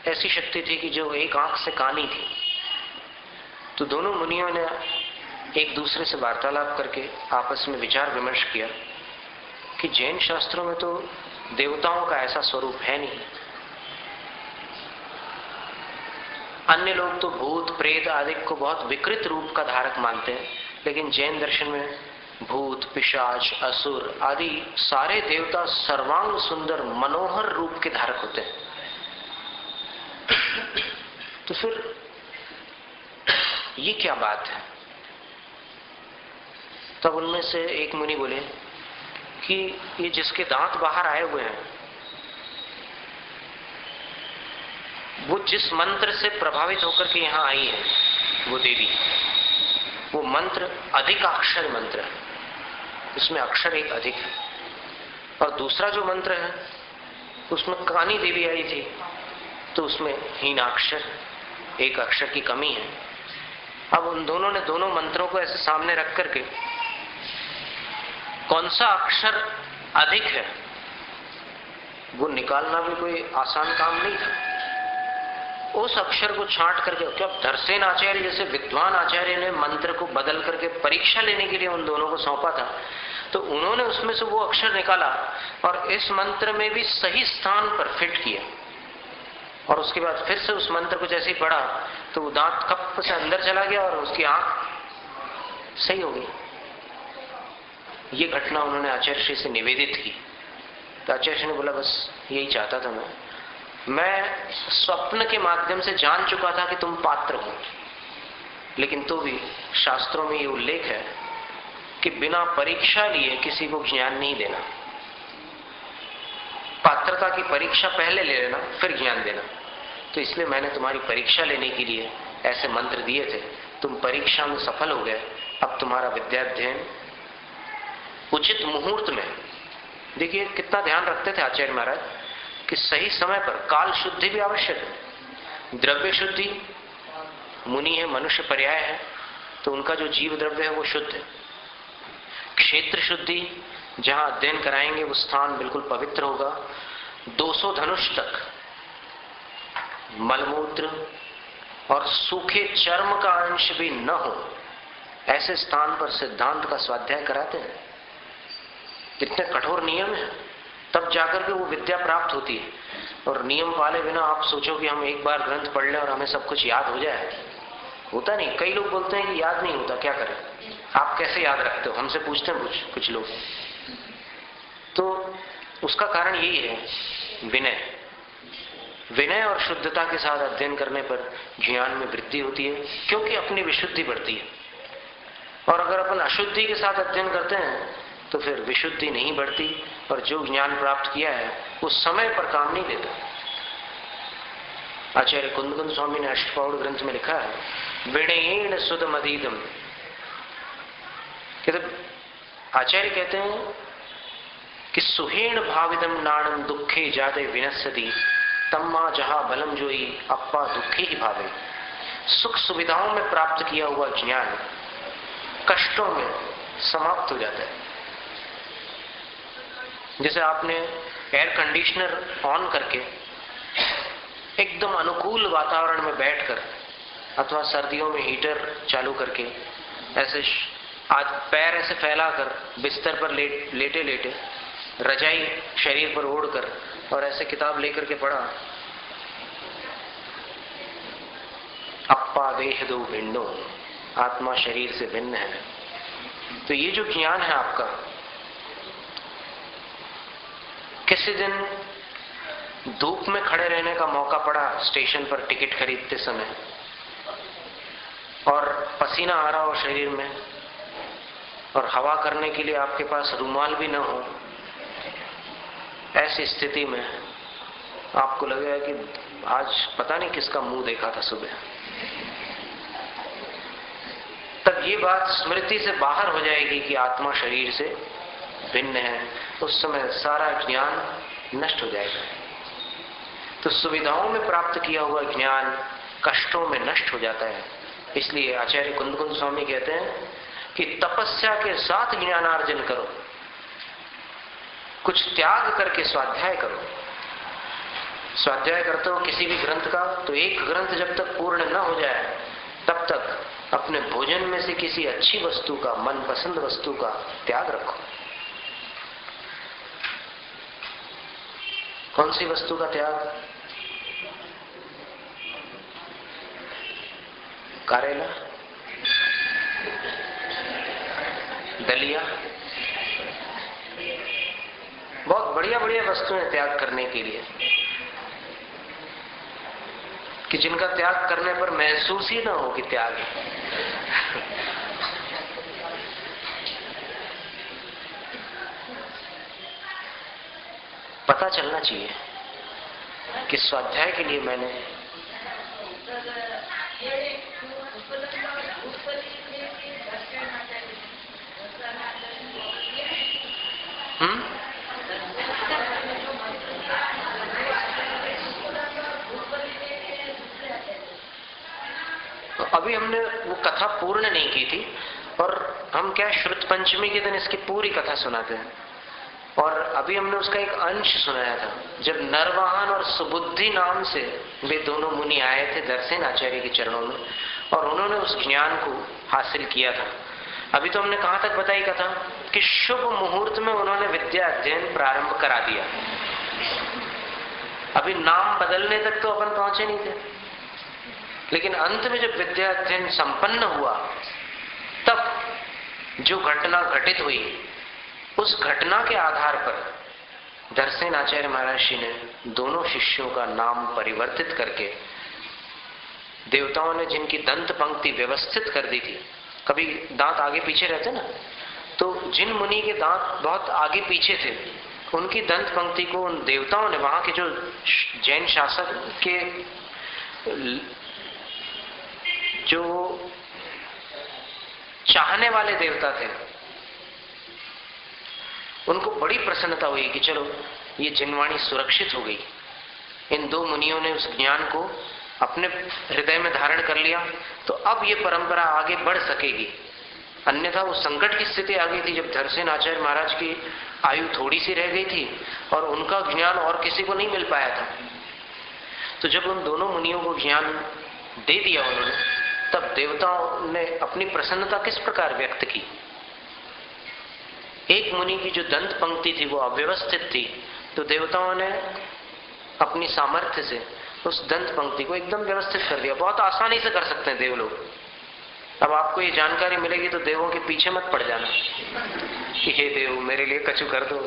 ऐसी शक्ति थी कि जो एक आंख से कानी थी। तो दोनों मुनियों ने एक दूसरे से वार्तालाप करके आपस में विचार विमर्श किया कि जैन शास्त्रों में तो देवताओं का ऐसा स्वरूप है नहीं। अन्य लोग तो भूत प्रेत आदि को बहुत विकृत रूप का धारक मानते हैं, लेकिन जैन दर्शन में भूत पिशाच असुर आदि सारे देवता सर्वांग सुंदर मनोहर रूप के धारक होते हैं। तो फिर ये क्या बात है? तब उनमें से एक मुनि बोले कि ये जिसके दांत बाहर आए हुए हैं वो जिस मंत्र से प्रभावित होकर के यहां आई है वो देवी, वो मंत्र अधिक अक्षर मंत्र है, इसमें अक्षर एक अधिक है। और दूसरा जो मंत्र है उसमें कानी देवी आई थी तो उसमें हीनाक्षर, एक अक्षर की कमी है। अब उन दोनों ने दोनों मंत्रों को ऐसे सामने रख करके कौन सा अक्षर अधिक है वो निकालना भी कोई आसान काम नहीं था। उस अक्षर को छांट करके, क्या दर्शन आचार्य जैसे विद्वान आचार्य ने मंत्र को बदल करके परीक्षा लेने के लिए उन दोनों को सौंपा था, तो उन्होंने उसमें से वो अक्षर निकाला और इस मंत्र में भी सही स्थान पर फिट किया। और उसके बाद फिर से उस मंत्र को जैसे ही पढ़ा तो वो दांत कप से अंदर चला गया और उसकी आंख सही हो गई। ये घटना उन्होंने आचार्य श्री से निवेदित की। तो आचार्य श्री ने बोला बस यही चाहता था मैं स्वप्न के माध्यम से जान चुका था कि तुम पात्र हो, लेकिन तो भी शास्त्रों में ये उल्लेख है कि बिना परीक्षा लिए किसी को ज्ञान नहीं देना। पात्रता की परीक्षा पहले ले लेना फिर ज्ञान देना। तो इसलिए मैंने तुम्हारी परीक्षा लेने के लिए ऐसे मंत्र दिए थे, तुम परीक्षा में सफल हो गए। अब तुम्हारा विद्याध्ययन उचित मुहूर्त में, देखिए कितना ध्यान रखते थे आचार्य महाराज कि सही समय पर, काल शुद्धि भी आवश्यक है। द्रव्य शुद्धि, मुनि है, मनुष्य पर्याय है, तो उनका जो जीव द्रव्य है वो शुद्ध है। क्षेत्र शुद्धि, जहां अध्ययन कराएंगे वो स्थान बिल्कुल पवित्र होगा। 200 धनुष तक मलमूत्र और सूखे चर्म का अंश भी न हो, ऐसे स्थान पर सिद्धांत का स्वाध्याय कराते हैं। इतने कठोर नियम है, तब जाकर के वो विद्या प्राप्त होती है। और नियम पाले बिना आप सोचो कि हम एक बार ग्रंथ पढ़ लें और हमें सब कुछ याद हो जाए, होता नहीं। कई लोग बोलते हैं कि याद नहीं होता, क्या करें? आप कैसे याद रखते हो? हमसे पूछते हैं कुछ लोग। तो उसका कारण यही है विनय। विनय और शुद्धता के साथ अध्ययन करने पर ज्ञान में वृद्धि होती है, क्योंकि अपनी विशुद्धि बढ़ती है। और अगर अपन अशुद्धि के साथ अध्ययन करते हैं तो फिर विशुद्धि नहीं बढ़ती और जो ज्ञान प्राप्त किया है उस समय पर काम नहीं देता। आचार्य कुंदकुंद स्वामी ने अष्टपाउड़ ग्रंथ में लिखा है विनयेन सुदमदीदम। आचार्य कहते हैं कि सुहेण भाविदम नाणम दुखे जादे विनश्यति तम्मा जहा बलम जोई अप्पा दुखे ही भावे। सुख सुविधाओं में प्राप्त किया हुआ ज्ञान कष्टों में समाप्त हो जाता है। जैसे आपने एयर कंडीशनर ऑन करके एकदम अनुकूल वातावरण में बैठकर अथवा सर्दियों में हीटर चालू करके ऐसे आज पैर ऐसे फैलाकर बिस्तर पर लेटे लेटे रजाई शरीर पर ओढ़कर और ऐसे किताब लेकर के पढ़ा, अप्पा देह दो भिन्नो, आत्मा शरीर से भिन्न है। तो ये जो ज्ञान है आपका, किसी दिन धूप में खड़े रहने का मौका पड़ा स्टेशन पर टिकट खरीदते समय और पसीना आ रहा हो शरीर में और हवा करने के लिए आपके पास रुमाल भी न हो, ऐसी स्थिति में आपको लगेगा कि आज पता नहीं किसका मुंह देखा था सुबह। तब ये बात स्मृति से बाहर हो जाएगी कि आत्मा शरीर से भिन्न है। उस समय सारा ज्ञान नष्ट हो जाएगा। तो सुविधाओं में प्राप्त किया हुआ ज्ञान कष्टों में नष्ट हो जाता है। इसलिए आचार्य कुंदकुंद स्वामी कहते हैं कि तपस्या के साथ ज्ञानार्जन करो, कुछ त्याग करके स्वाध्याय करो। स्वाध्याय करते हो किसी भी ग्रंथ का तो एक ग्रंथ जब तक पूर्ण न हो जाए तब तक अपने भोजन में से किसी अच्छी वस्तु का, मनपसंद वस्तु का त्याग रखो। कौन सी वस्तु का त्याग? करेला, दलिया, बहुत बढ़िया बढ़िया वस्तुएं त्याग करने के लिए कि जिनका त्याग करने पर महसूस ही ना हो कि त्याग है। पता चलना चाहिए कि स्वाध्याय के लिए मैंने अभी हमने वो कथा पूर्ण नहीं की थी और हम क्या श्रुत पंचमी के दिन इसकी पूरी कथा सुनाते हैं। और अभी हमने उसका एक अंश सुनाया था जब नरवाहन और सुबुद्धि नाम से वे दोनों मुनि आए थे दर्शन आचार्य के चरणों में और उन्होंने उस ज्ञान को हासिल किया था। अभी तो हमने कहां तक बताई कथा कि शुभ मुहूर्त में उन्होंने विद्या अध्ययन प्रारंभ करा दिया। अभी नाम बदलने तक तो अपन पहुंचे नहीं थे, लेकिन अंत में जब विद्या अध्ययन संपन्न हुआ तब जो घटना घटित हुई उस घटना के आधार पर दर्शन आचार्य महाराज जी ने दोनों शिष्यों का नाम परिवर्तित करके, देवताओं ने जिनकी दंत पंक्ति व्यवस्थित कर दी थी, कभी दांत आगे पीछे रहते ना, तो जिन मुनि के दांत बहुत आगे पीछे थे उनकी दंत पंक्ति को उन देवताओं ने, वहां के जो जैन शासक के जो चाहने वाले देवता थे उनको बड़ी प्रसन्नता हुई कि चलो ये जिनवाणी सुरक्षित हो गई। इन दो मुनियों ने उस ज्ञान को अपने हृदय में धारण कर लिया तो अब ये परंपरा आगे बढ़ सकेगी। अन्यथा वो संकट की स्थिति आ गई थी जब धरसेन आचार्य महाराज की आयु थोड़ी सी रह गई थी और उनका ज्ञान और किसी को नहीं मिल पाया था। तो जब उन दोनों मुनियों को ज्ञान दे दिया उन्होंने, तब देवताओं ने अपनी प्रसन्नता किस प्रकार व्यक्त की। एक मुनि की जो दंत पंक्ति थी वो अव्यवस्थित थी, तो देवताओं ने अपनी सामर्थ्य से उस दंत पंक्ति को एकदम व्यवस्थित कर दिया। बहुत आसानी से कर सकते हैं देव लोग, अब आपको ये जानकारी मिलेगी तो देवों के पीछे मत पड़ जाना कि हे देव मेरे लिए कछु कर दो।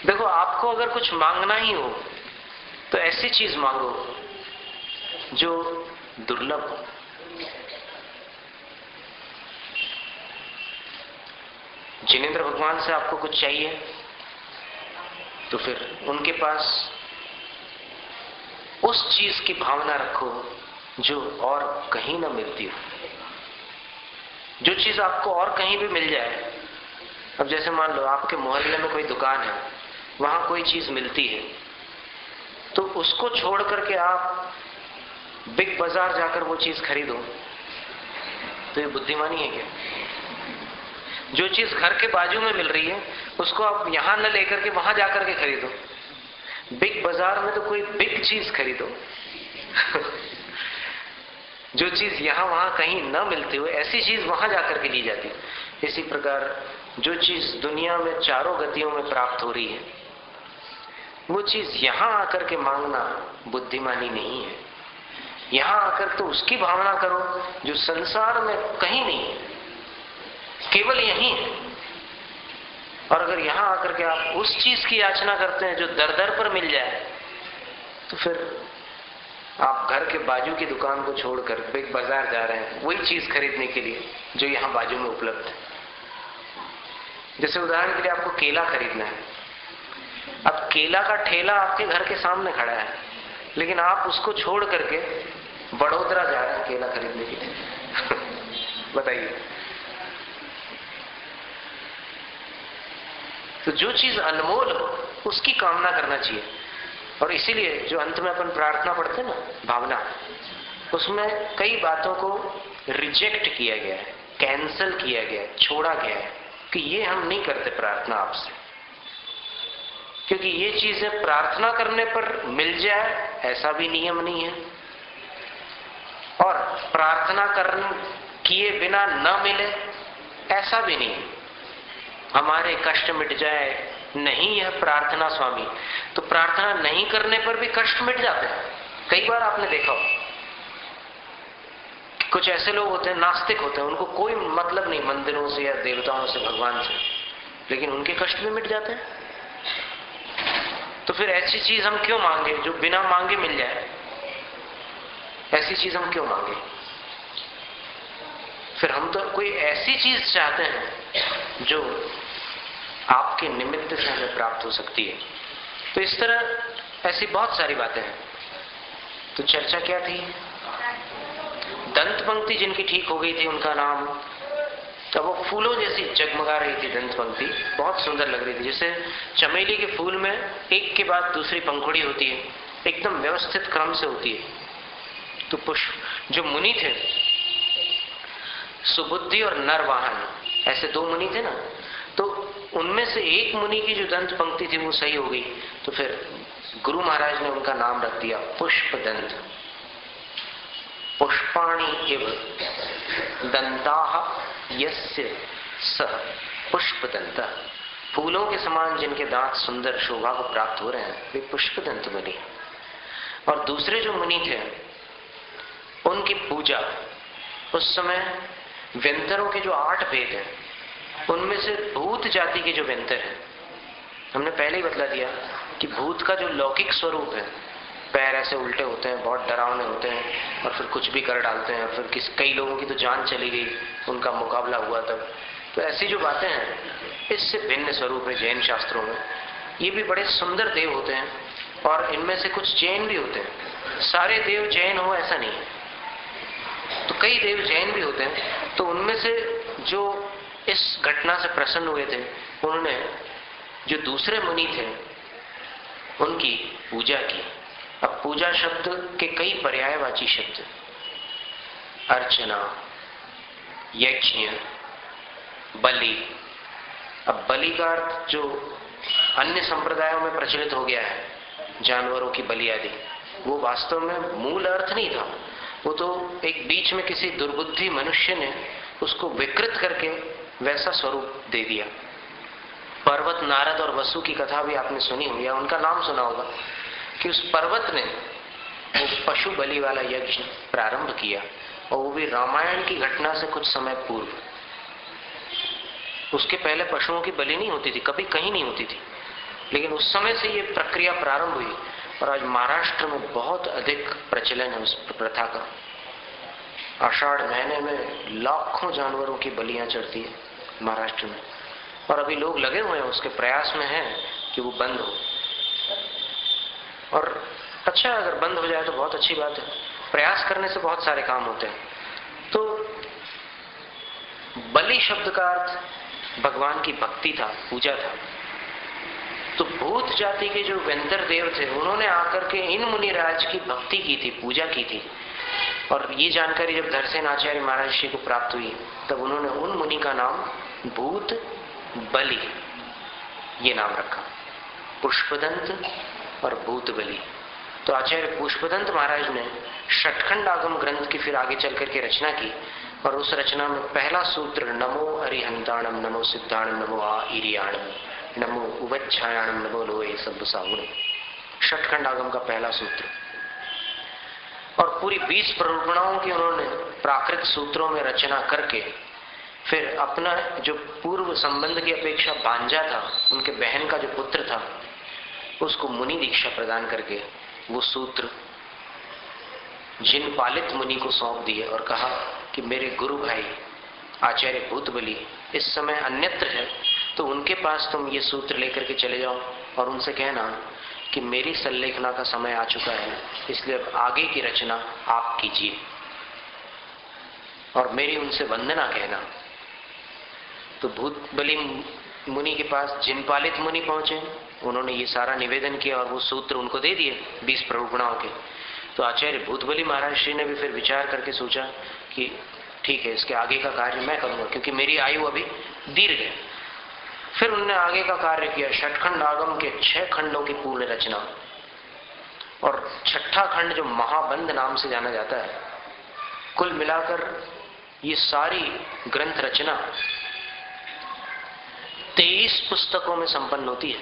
देखो, आपको अगर कुछ मांगना ही हो तो ऐसी चीज मांगो जो दुर्लभ हो। जिनेंद्र भगवान से आपको कुछ चाहिए तो फिर उनके पास उस चीज की भावना रखो जो और कहीं ना मिलती हो, जो चीज आपको और कहीं भी मिल जाए। अब जैसे मान लो आपके मोहल्ले में कोई दुकान है, वहां कोई चीज मिलती है, तो उसको छोड़ करके आप बिग बाजार जाकर वो चीज खरीदो, तो ये बुद्धिमानी है क्या? जो चीज घर के बाजू में मिल रही है उसको आप यहां न लेकर के वहां जाकर के खरीदो। बिग बाजार में तो कोई बिग चीज खरीदो जो चीज यहां वहां कहीं न मिलती हो ऐसी चीज वहां जाकर के ली जाती। इसी प्रकार जो चीज दुनिया में चारों गतियों में प्राप्त हो रही है वो चीज यहां आकर के मांगना बुद्धिमानी नहीं है। यहां आकर तो उसकी भावना करो जो संसार में कहीं नहीं है, केवल यहीं है। और अगर यहां आकर के आप उस चीज की याचना करते हैं जो दर दर पर मिल जाए, तो फिर आप घर के बाजू की दुकान को छोड़कर बिग बाजार जा रहे हैं वही चीज खरीदने के लिए जो यहां बाजू में उपलब्ध है। जैसे उदाहरण के लिए आपको केला खरीदना है, अब केला का ठेला आपके घर के सामने खड़ा है, लेकिन आप उसको छोड़ करके बड़ोदरा जा रहे हैं केला खरीदने के लिए बताइए। तो जो चीज अनमोल हो उसकी कामना करना चाहिए। और इसीलिए जो अंत में अपन प्रार्थना पढ़ते हैं ना, भावना, उसमें कई बातों को रिजेक्ट किया गया है, कैंसल किया गया है, छोड़ा गया है कि ये हम नहीं करते प्रार्थना आपसे, क्योंकि ये चीजें प्रार्थना करने पर मिल जाए ऐसा भी नियम नहीं है, और प्रार्थना करने किए बिना न मिले ऐसा भी नहीं है। हमारे कष्ट मिट जाए नहीं यह प्रार्थना स्वामी, तो प्रार्थना नहीं करने पर भी कष्ट मिट जाते हैं। कई बार आपने देखा हो कुछ ऐसे लोग होते हैं, नास्तिक होते हैं, उनको कोई मतलब नहीं मंदिरों से या देवताओं से, भगवान से, लेकिन उनके कष्ट भी मिट जाते हैं। तो फिर ऐसी चीज हम क्यों मांगे जो बिना मांगे मिल जाए? ऐसी चीज हम क्यों मांगे? फिर हम तो कोई ऐसी चीज चाहते हैं जो आपके निमित्त से हमें प्राप्त हो सकती है। तो इस तरह ऐसी बहुत सारी बातें हैं। तो चर्चा क्या थी? दंत पंक्ति जिनकी ठीक हो गई थी उनका नाम, तब वो फूलों जैसी जगमगा रही थी दंत पंक्ति, बहुत सुंदर लग रही थी। जैसे चमेली के फूल में एक के बाद दूसरी पंखुड़ी होती है, एकदम व्यवस्थित क्रम से होती है। तो पुष्प जो मुनि थे, सुबुद्धि और नरवाहन, ऐसे दो मुनि थे ना, तो उनमें से एक मुनि की जो दंत पंक्ति थी वो सही हो गई, तो फिर गुरु महाराज ने उनका नाम रख दिया पुष्प दंत। पुष्पाणि इव दंताः यस्य सः पुष्प दंत। फूलों के समान जिनके दांत सुंदर शोभा को प्राप्त हो रहे हैं वे पुष्प दंत मुनि। और दूसरे जो मुनि थे उनकी पूजा, उस समय व्यंतरों के जो 8 भेद हैं उनमें से भूत जाति के जो व्यंतर हैं, हमने पहले ही बतला दिया कि भूत का जो लौकिक स्वरूप है, पैर ऐसे उल्टे होते हैं, बहुत डरावने होते हैं और फिर कुछ भी कर डालते हैं, और फिर कई लोगों की तो जान चली गई, उनका मुकाबला हुआ तब। तो ऐसी जो बातें हैं, इससे भिन्न स्वरूप है जैन शास्त्रों में। ये भी बड़े सुंदर देव होते हैं और इनमें से कुछ जैन भी होते हैं। सारे देव जैन हो ऐसा नहीं है, तो कई देव जैन भी होते हैं। तो उनमें से जो इस घटना से प्रसन्न हुए थे, उन्होंने जो दूसरे मुनि थे उनकी पूजा की। अब पूजा शब्द के कई पर्यायवाची शब्द, अर्चना, यज्ञ, बलि। अब बलि का अर्थ जो अन्य संप्रदायों में प्रचलित हो गया है, जानवरों की बलि आदि, वो वास्तव में मूल अर्थ नहीं था। वो तो एक बीच में किसी दुर्बुद्धि मनुष्य ने उसको विकृत करके वैसा स्वरूप दे दिया। पर्वत नारद और वसु की कथा भी आपने सुनी होगी या उनका नाम सुना होगा कि उस पर्वत ने वो पशु बलि वाला यज्ञ प्रारंभ किया, और वो भी रामायण की घटना से कुछ समय पूर्व। उसके पहले पशुओं की बलि नहीं होती थी, कभी कहीं नहीं होती थी, लेकिन उस समय से ये प्रक्रिया प्रारंभ हुई और आज महाराष्ट्र में बहुत अधिक प्रचलन है उस प्रथा का। आषाढ़ महीने में लाखों जानवरों की बलियां चढ़ती है महाराष्ट्र में, और अभी लोग लगे हुए हैं, उसके प्रयास में हैं कि वो बंद हो। और अच्छा, अगर बंद हो जाए तो बहुत अच्छी बात है, प्रयास करने से बहुत सारे काम होते हैं। तो बलि शब्द का अर्थ भगवान की भक्ति था, पूजा था। तो भूत जाति के जो वेंतर देव थे, उन्होंने आकर के इन मुनिराज की भक्ति की थी, पूजा की थी। और ये जानकारी जब धरसेन आचार्य महाराज श्री को प्राप्त हुई, तब उन्होंने उन मुनि का नाम भूत बलि ये नाम रखा, पुष्पदंत और भूत बलि। तो आचार्य पुष्पदंत महाराज ने षटखंड आगम ग्रंथ की फिर आगे चल करके रचना की, और उस रचना में पहला सूत्र नमो अरिहंताणम, नमो सिद्धाणम, नमो आईरियाणम, नमो उवच्छायाणम, नमो लोहे सब सागुण, षटखंड आगम का पहला सूत्र। और पूरी 20 प्ररूपणाओं की उन्होंने प्राकृत सूत्रों में रचना करके फिर अपना जो पूर्व संबंध की अपेक्षा भांजा था, उनके बहन का जो पुत्र था, उसको मुनि दीक्षा प्रदान करके वो सूत्र जिन पालित मुनि को सौंप दिए और कहा कि मेरे गुरु भाई आचार्य भूतबली इस समय अन्यत्र है, तो उनके पास तुम ये सूत्र लेकर के चले जाओ और उनसे कहना कि मेरी संलेखना का समय आ चुका है, इसलिए अब आगे की रचना आप कीजिए, और मेरी उनसे वंदना कहना। तो भूतबली मुनि के पास जिन पालित मुनि पहुंचे, उन्होंने ये सारा निवेदन किया और वो सूत्र उनको दे दिए 20 प्ररूपणाओं के। तो आचार्य भूतबली महाराज श्री ने भी फिर विचार करके सोचा कि ठीक है, इसके आगे का कार्य मैं करूंगा, क्योंकि मेरी आयु अभी दीर्घ है। फिर उन्होंने आगे का कार्य किया, षटखंड आगम के 6 खंडों की पूर्ण रचना, और छठा खंड जो महाबंध नाम से जाना जाता है। कुल मिलाकर ये सारी ग्रंथ रचना 23 पुस्तकों में संपन्न होती है,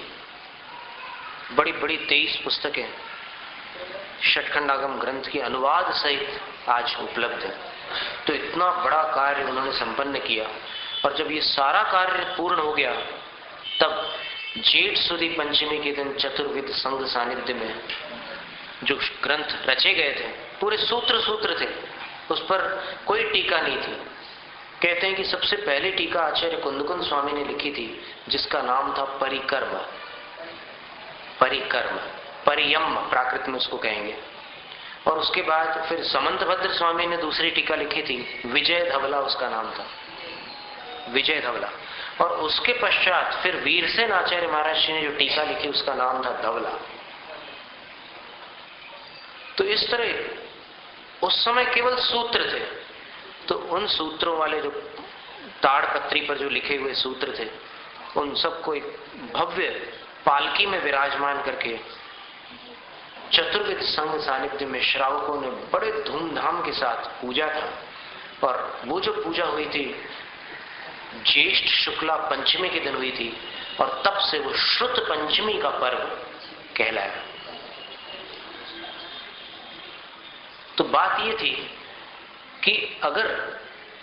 बड़ी बड़ी 23 पुस्तकें षटखंड आगम ग्रंथ के अनुवाद सहित आज उपलब्ध है। तो इतना बड़ा कार्य उन्होंने संपन्न किया, और जब ये सारा कार्य पूर्ण हो गया, तब जेठ सुदी पंचमी के दिन चतुर्विद संघ सानिध्य में जो ग्रंथ रचे गए थे, पूरे सूत्र थे, उस पर कोई टीका नहीं थी। कहते हैं कि सबसे पहली टीका आचार्य कुंदकुंद स्वामी ने लिखी थी, जिसका नाम था परिकर्म, परियम प्राकृत में उसको कहेंगे। और उसके बाद फिर समंतभद्र स्वामी ने दूसरी टीका लिखी थी, विजय धवला उसका नाम था, विजय धवला। और उसके पश्चात फिर वीरसेन आचार्य महाराज जी ने जो टीका लिखी, उसका नाम था धवला। तो इस तरह उस समय केवल सूत्र थे, तो उन सूत्रों वाले जो ताड़पत्री पर जो लिखे हुए सूत्र थे, उन सबको एक भव्य पालकी में विराजमान करके चतुर्विद संघ सानिध्य में श्रावकों ने बड़े धूमधाम के साथ पूजा था। और वो जो पूजा हुई थी ज्येष्ठ शुक्ला पंचमी के दिन हुई थी, और तब से वो श्रुत पंचमी का पर्व कहलाया। तो बात ये थी कि अगर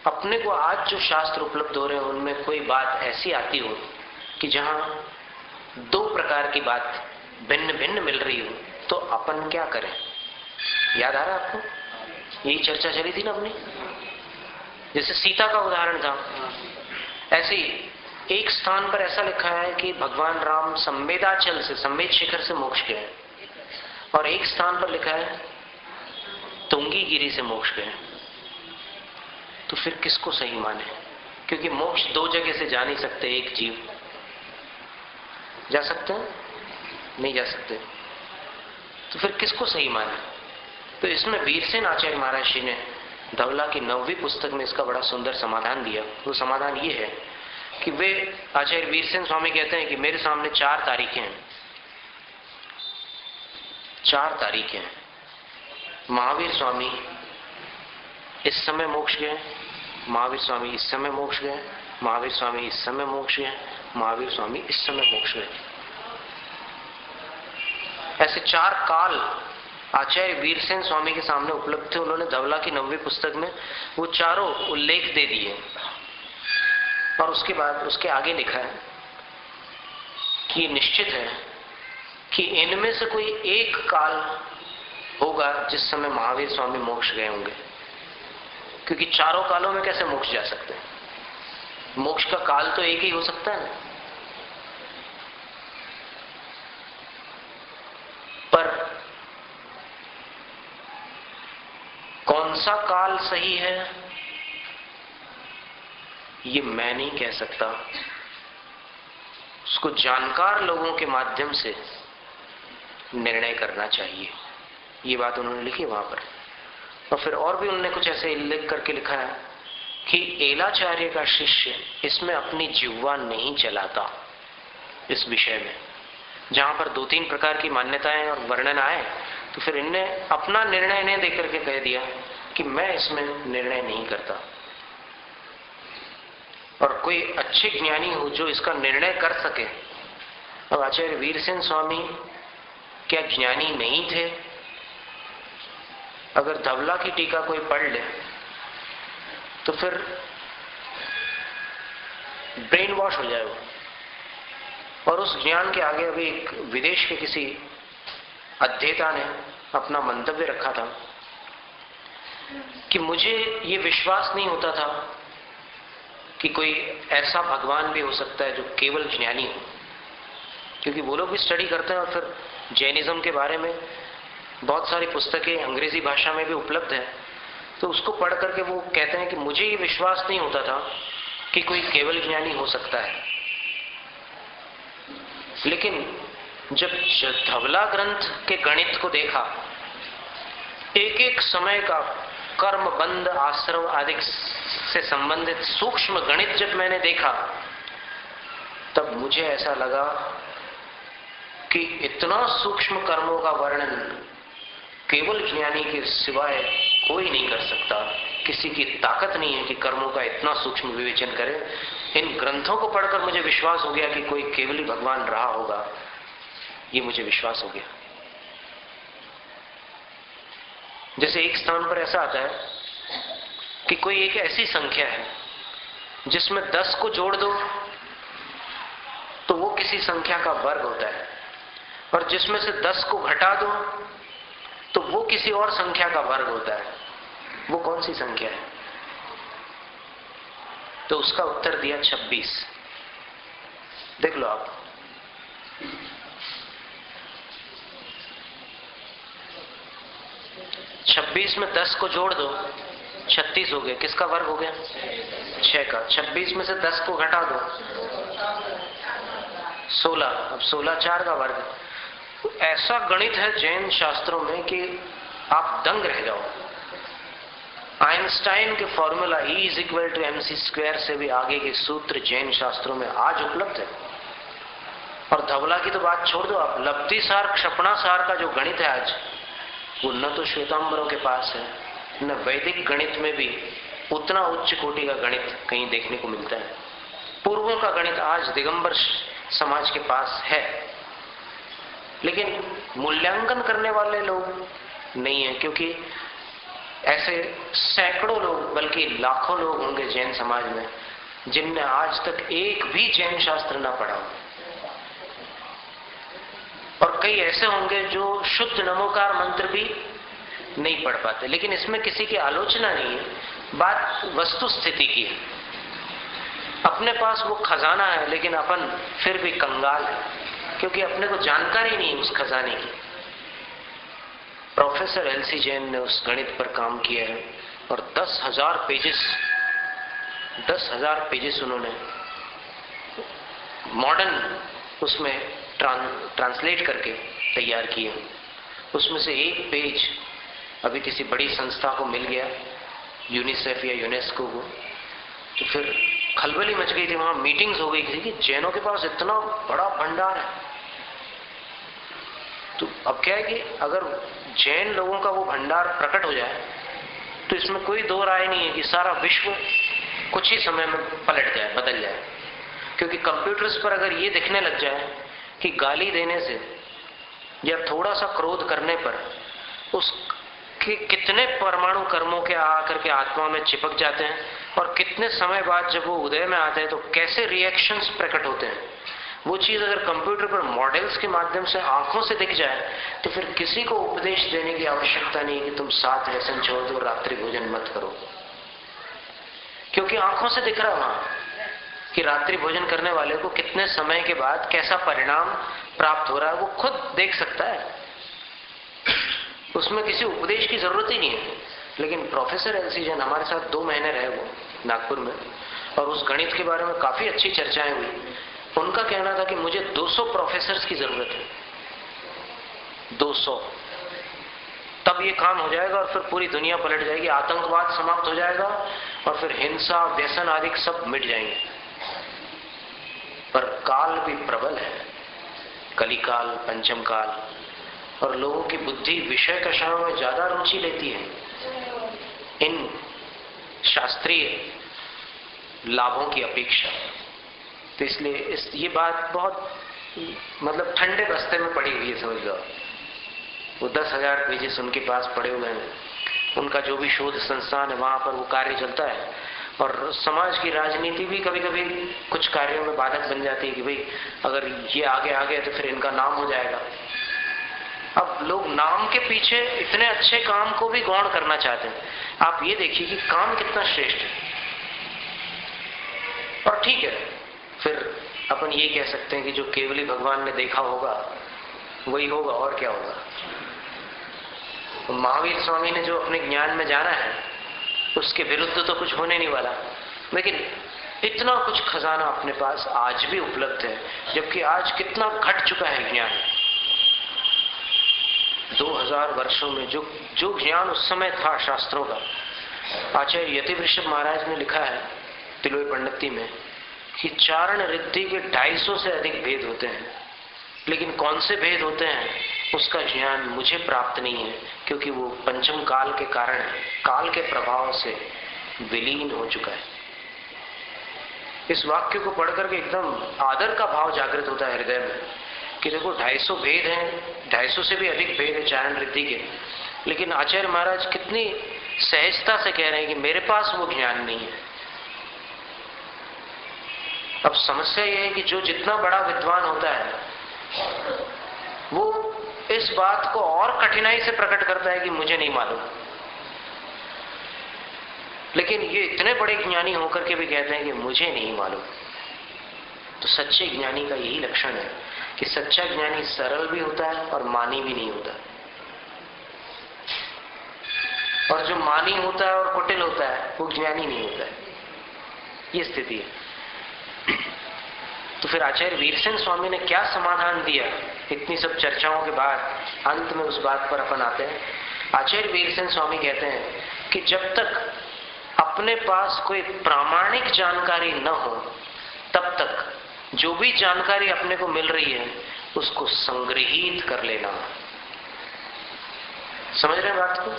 अपने को आज जो शास्त्र उपलब्ध हो रहे हैं, उनमें कोई बात ऐसी आती हो कि जहां 2 प्रकार की बात भिन्न भिन्न मिल रही हो, तो अपन क्या करें? याद आ रहा है आपको? यही चर्चा चली थी ना अपनी। जैसे सीता का उदाहरण था, ऐसे ही एक स्थान पर ऐसा लिखा है कि भगवान राम संवेदाचल से, संवेद शिखर से मोक्ष गए, और एक स्थान पर लिखा है तुंगी गिरी से मोक्ष गए। तो फिर किसको सही माने? क्योंकि मोक्ष 2 जगह से जा नहीं सकते, एक जीव जा सकते हैं, नहीं जा सकते। तो फिर किसको सही माने? तो इसमें वीरसेन आचार्य महाराज जी ने धवला की 9वीं पुस्तक में इसका बड़ा सुंदर समाधान दिया। वो समाधान ये है कि वे आचार्य वीरसेन स्वामी कहते हैं कि मेरे सामने 4 तारीखें हैं, 4 तारीखें हैं। महावीर स्वामी इस समय मोक्ष गए, महावीर स्वामी इस समय मोक्ष गए, महावीर स्वामी इस समय मोक्ष गए, महावीर स्वामी इस समय मोक्ष गए। ऐसे 4 काल आचार्य वीरसेन स्वामी के सामने उपलब्ध थे। उन्होंने धवला की 9वीं पुस्तक में वो चारों उल्लेख दे दिए और उसके बाद उसके आगे लिखा है कि निश्चित है कि इनमें से कोई एक काल होगा जिस समय महावीर स्वामी मोक्ष गए होंगे, क्योंकि चारों कालों में कैसे मोक्ष जा सकते हैं? मोक्ष का काल तो एक ही हो सकता है ना। पर कौन सा काल सही है ये मैं नहीं कह सकता, उसको जानकार लोगों के माध्यम से निर्णय करना चाहिए। ये बात उन्होंने लिखी वहां पर। और फिर और भी उन्होंने कुछ ऐसे उल्लेख करके लिखा है कि एलाचार्य का शिष्य इसमें अपनी जिह्वा नहीं चलाता इस विषय में। जहां पर 2-3 प्रकार की मान्यताएं और वर्णन आए तो फिर इनने अपना निर्णय नहीं देकर के कह दिया कि मैं इसमें निर्णय नहीं करता। और कोई अच्छे ज्ञानी हो जो इसका निर्णय कर सके। अब आचार्य वीरसेन स्वामी क्या ज्ञानी नहीं थे? अगर धवला की टीका कोई पढ़ ले तो फिर ब्रेन वॉश हो जाए वो। और उस ज्ञान के आगे अभी एक विदेश के किसी अध्येता ने अपना मंतव्य रखा था कि मुझे ये विश्वास नहीं होता था कि कोई ऐसा भगवान भी हो सकता है जो केवल ज्ञानी हो। क्योंकि वो लोग भी स्टडी करते हैं और फिर जैनिज्म के बारे में बहुत सारी पुस्तकें अंग्रेजी भाषा में भी उपलब्ध है, तो उसको पढ़ करके वो कहते हैं कि मुझे ये विश्वास नहीं होता था कि कोई केवल ज्ञानी हो सकता है। लेकिन जब धवला ग्रंथ के गणित को देखा, एक एक समय का कर्म, बंध, आश्रम आदि से संबंधित सूक्ष्म गणित जब मैंने देखा, तब मुझे ऐसा लगा कि इतना सूक्ष्म कर्मों का वर्णन केवल ज्ञानी के सिवाय कोई नहीं कर सकता। किसी की ताकत नहीं है कि कर्मों का इतना सूक्ष्म विवेचन करे। इन ग्रंथों को पढ़कर मुझे विश्वास हो गया कि कोई केवल ही भगवान रहा होगा, ये मुझे विश्वास हो गया। जैसे एक स्थान पर ऐसा आता है कि कोई एक ऐसी संख्या है जिसमें 10 को जोड़ दो तो वो किसी संख्या का वर्ग होता है, और जिसमें से 10 को घटा दो तो वो किसी और संख्या का वर्ग होता है। वो कौन सी संख्या है? तो उसका उत्तर दिया 26। देख लो आप, छब्बीस में 10 को जोड़ दो, 36 हो गया। किसका वर्ग हो गया? 6 का। 26 में से 10 को घटा दो, 16। अब 16 4 का वर्ग। ऐसा गणित है जैन शास्त्रों में कि आप दंग रह जाओ। आइंस्टाइन के फॉर्मूला E=mc² से भी आगे के सूत्र जैन शास्त्रों में आज उपलब्ध है। और धवला की तो बात छोड़ दो आप, लब्धिसार क्षपणासार का जो गणित है आज, वो न तो श्वेतांबरों के पास है, न वैदिक गणित में भी उतना उच्च कोटि का गणित कहीं देखने को मिलता है। पूर्वों का गणित आज दिगंबर समाज के पास है, लेकिन मूल्यांकन करने वाले लोग नहीं है। क्योंकि ऐसे सैकड़ों लोग, बल्कि लाखों लोग होंगे जैन समाज में जिनने आज तक एक भी जैन शास्त्र ना पढ़ा, और कई ऐसे होंगे जो शुद्ध नमोकार मंत्र भी नहीं पढ़ पाते। लेकिन इसमें किसी की आलोचना नहीं है, बात वस्तु स्थिति की है। अपने पास वो खजाना है, लेकिन अपन फिर भी कंगाल है, क्योंकि अपने को जानकारी नहीं उस खजाने की। प्रोफेसर एलसी जैन ने उस गणित पर काम किया है और 10,000 पेजेस उन्होंने मॉडर्न उसमें ट्रांसलेट करके तैयार किए। उसमें से एक पेज अभी किसी बड़ी संस्था को मिल गया, यूनिसेफ या यूनेस्को को, तो फिर खलबली मच गई थी। वहां मीटिंग्स हो गई थी कि जैनों के पास इतना बड़ा भंडार है। तो अब क्या है कि अगर जैन लोगों का वो भंडार प्रकट हो जाए तो इसमें कोई दो राय नहीं है कि सारा विश्व कुछ ही समय में पलट जाए, बदल जाए। क्योंकि कंप्यूटर्स पर अगर ये दिखने लग जाए कि गाली देने से या थोड़ा सा क्रोध करने पर उसके कितने परमाणु कर्मों के आकर के आत्मा में चिपक जाते हैं, और कितने समय बाद जब वो उदय में आते हैं तो कैसे रिएक्शंस प्रकट होते हैं। वो चीज अगर कंप्यूटर पर मॉडल्स के माध्यम से आंखों से दिख जाए तो फिर किसी को उपदेश देने की आवश्यकता नहीं कि तुम 7 व्यसन छोड़ दो, रात्रि भोजन मत करो, क्योंकि आंखों से दिख रहा वहां कि रात्रि भोजन करने वाले को कितने समय के बाद कैसा परिणाम प्राप्त हो रहा है, वो खुद देख सकता है। उसमें किसी उपदेश की जरूरत ही नहीं है। लेकिन प्रोफेसर एलसी जैन हमारे साथ 2 महीने रहे वो नागपुर में, और उस गणित के बारे में काफी अच्छी चर्चाएं हुई। उनका कहना था कि मुझे 200 प्रोफेसर्स की जरूरत है, 200, तब ये काम हो जाएगा और फिर पूरी दुनिया पलट जाएगी, आतंकवाद समाप्त हो जाएगा और फिर हिंसा, व्यसन आदि सब मिट जाएंगे। पर काल भी प्रबल है, कलिकाल, पंचम काल, और लोगों की बुद्धि विषय कषायों में ज्यादा रुचि लेती है इन शास्त्रीय लाभों की अपेक्षा। तो इसलिए ये बात बहुत मतलब ठंडे बस्ते में पड़ी हुई है, समझ लो। वो 10,000 पेजेस उनके पास पड़े हुए हैं, उनका जो भी शोध संस्थान है वहां पर वो कार्य चलता है, और समाज की राजनीति भी कभी कभी कुछ कार्यों में बाधक बन जाती है कि भाई अगर ये आगे आ गए तो फिर इनका नाम हो जाएगा। अब लोग नाम के पीछे इतने अच्छे काम को भी गौण करना चाहते हैं। आप ये देखिए कि काम कितना श्रेष्ठ है। और ठीक है, फिर अपन ये कह सकते हैं कि जो केवली भगवान ने देखा होगा वही होगा, और क्या होगा। तो महावीर स्वामी ने जो अपने ज्ञान में जाना है उसके विरुद्ध तो कुछ होने नहीं वाला। लेकिन इतना कुछ खजाना अपने पास आज भी उपलब्ध है, जबकि आज कितना घट चुका है ज्ञान। 2000 वर्षों में जो ज्ञान उस समय था शास्त्रों का, आचार्य यतिवृषभ महाराज ने लिखा है तिलोई पंडिती में कि चारण रिद्धि के 250 से अधिक भेद होते हैं, लेकिन कौन से भेद होते हैं उसका ज्ञान मुझे प्राप्त नहीं है, क्योंकि वो पंचम काल के कारण, काल के प्रभाव से विलीन हो चुका है। इस वाक्य को पढ़कर के एकदम आदर का भाव जागृत होता है हृदय में कि देखो 250 भेद हैं, 250 से भी अधिक भेद है चारण रिद्धि के, लेकिन आचार्य महाराज कितनी सहजता से कह रहे हैं कि मेरे पास वो ज्ञान नहीं है। अब समस्या यह है कि जो जितना बड़ा विद्वान होता है वो इस बात को और कठिनाई से प्रकट करता है कि मुझे नहीं मालूम, लेकिन ये इतने बड़े ज्ञानी होकर के भी कहते हैं कि मुझे नहीं मालूम। तो सच्चे ज्ञानी का यही लक्षण है कि सच्चा ज्ञानी सरल भी होता है और मानी भी नहीं होता, और जो मानी होता है और कुटिल होता है वो ज्ञानी नहीं होता है। ये स्थिति है। तो फिर आचार्य वीरसेन स्वामी ने क्या समाधान दिया इतनी सब चर्चाओं के बाद? अंत में उस बात पर अपन आते हैं। आचार्य वीरसेन स्वामी कहते हैं कि जब तक अपने पास कोई प्रामाणिक जानकारी न हो तब तक जो भी जानकारी अपने को मिल रही है उसको संग्रहित कर लेना। समझ रहे हैं बात को?